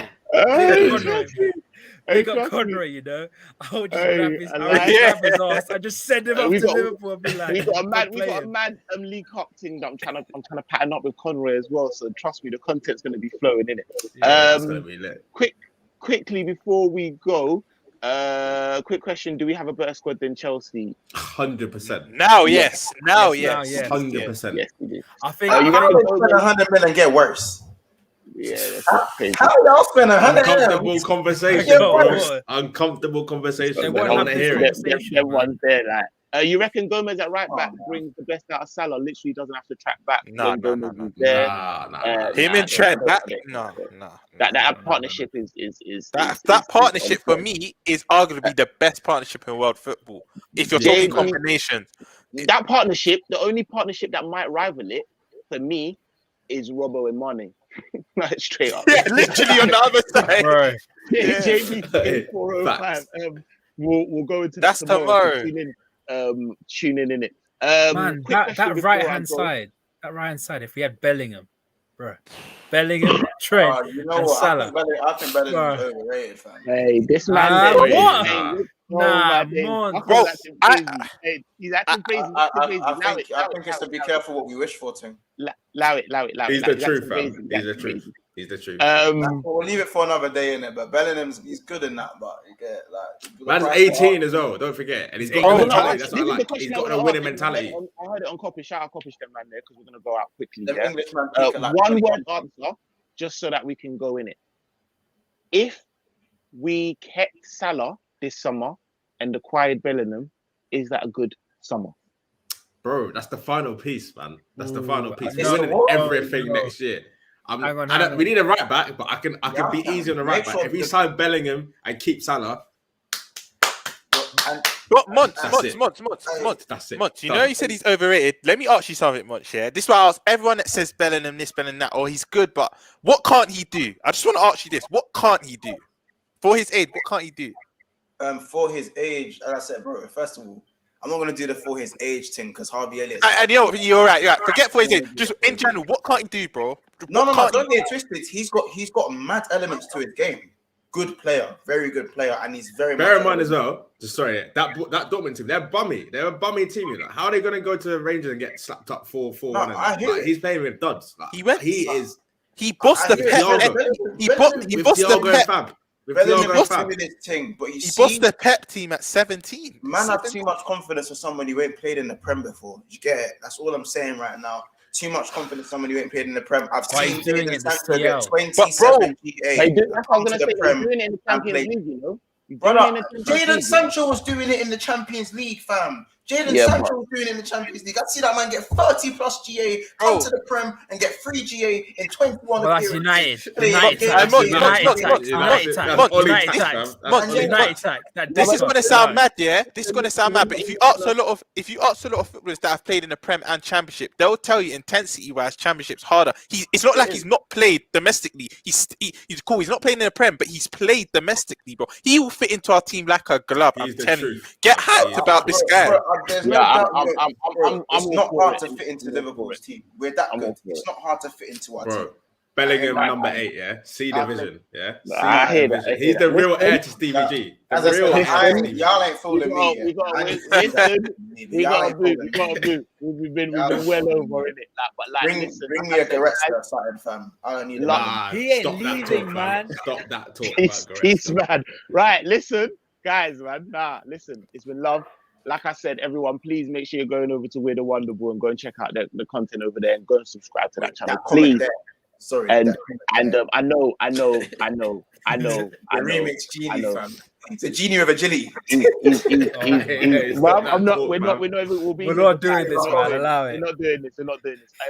Big up Connery, you know. I would just grab his ass. I just send him up to Liverpool and be like, we got a mad League Cup thing that I'm trying to pattern up with Connery as well. So trust me, the content's going to be flowing in it. It's going to be lit. Quickly before we go, quick question: do we have a better squad than Chelsea? 100%. Now, yes. 100%. Yes, we do. I think you're going to spend 100 million and get worse. Yeah, how y'all spend 100 uncomfortable conversation, bro. Uncomfortable conversation. Everyone's there, like You reckon Gomez at right back brings the best out of Salah? Literally doesn't have to track back when Gomez is there. Him and Trent back? No. That partnership is that partnership for me is arguably the best partnership in world football. If you're talking combinations, that partnership, the only partnership that might rival it for me is Robbo and Mane. Straight up. Yeah, literally on the other side. Bro. Yeah. JB 405. We'll go into that tomorrow. Tune in it. Man, that right hand side, if we had Bellingham, bro. Bellingham, Trent, you know and what? Salah. I think Bellingham's overrated, fam. Hey, this man. What? Nah, bro. He's acting crazy. I think it's to be careful what we wish for, Tim. Allow it. He's the truth, fam. He's the truth. We'll leave it for another day, innit? But he's good in that, but you get man's 18 as well. Don't forget, and he's got the mentality. That's what I like. He's got a winning mentality. I heard it on Copy. Shout out Copy, man, there, because we're gonna go out quickly. Yeah? One word answer, just so that we can go in it. If we kept Salah this summer and acquired Bellingham, is that a good summer? Bro, that's the final piece, man. That's the final piece. We're winning everything next year. We need a right back, but I can be easy on the right back. If we sign Bellingham and keep Salah. Months. You know, you said he's overrated. Let me ask you something, Months. Yeah, this is why I ask everyone that says Bellingham this, Bellingham that. He's good, but what can't he do? I just want to ask you this: what can't he do for his age? What can't he do? For his age, like I said, bro. First of all, I'm not gonna do the for his age thing because Harvey Elliott. And you're right. Forget for his age. Just in general, what can't he do, bro? No. Don't get it twisted. He's got mad elements to his game. Good player, very good player, and he's very. Bear in mind as well. That Dortmund team, they're bummy. They're a bummy team. You know? How are they going to go to the Rangers and get slapped up 4-1? He's playing with duds. He bossed the Pep. He bossed the Pep. He bossed the Pep team at 17. Man, have too much confidence for someone who ain't played in the Prem before. You get it? That's all I'm saying right now. Too much confidence someone who ain't played in the Prem. I've seen Jadon Sancho get 27 GA. That's what I'm gonna say. He's doing it in the Champions League, you know. Brother, Jadon Sancho was doing it in the Champions League, fam. Sancho was doing it in the Champions League. I see that man get 30 plus GA, come to the Prem and get 3 GA in 21. Well, that's United. This is gonna sound mad, yeah. This is gonna sound mad, but if you ask a lot of footballers that have played in the Prem and Championship, they'll tell you intensity-wise, Championship's harder. It's not like he's not played domestically. He's cool. He's not playing in the Prem, but he's played domestically, bro. He will fit into our team like a glove. I'm telling you. Get hyped about this guy. It's not hard to fit into Liverpool's team. We're that good. It's not hard to fit into our team. Bellingham number 8, yeah. C division, yeah. I hear that. He's the real heir to Stevie G. Y'all ain't fooling me. We got a boot. We've been well over in it. But bring me a Goretzka side, fam. I don't need a He ain't leaving, man. Stop that talk. He's mad. Right, listen, guys, man. Listen. It's been love. Like I said, everyone, please make sure you're going over to We're the Wonderful and go and check out the content over there and go and subscribe to that channel, please. Sorry, I know. The remix Genie, fam. It's a Genie with agility. We're not doing this, man. Allow it. We're not doing this.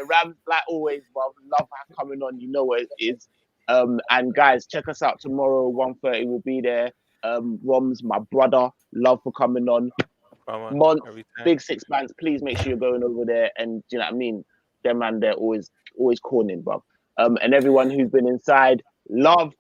Rams, like always, bro. Love coming on. You know what it is. And guys, check us out tomorrow. 1:30. We'll be there. Roms, my brother. Love for coming on. Month, Big Six Bands, please make sure you're going over there, and do you know what I mean? Them man, they're always corning, bro. And everyone who's been inside, love.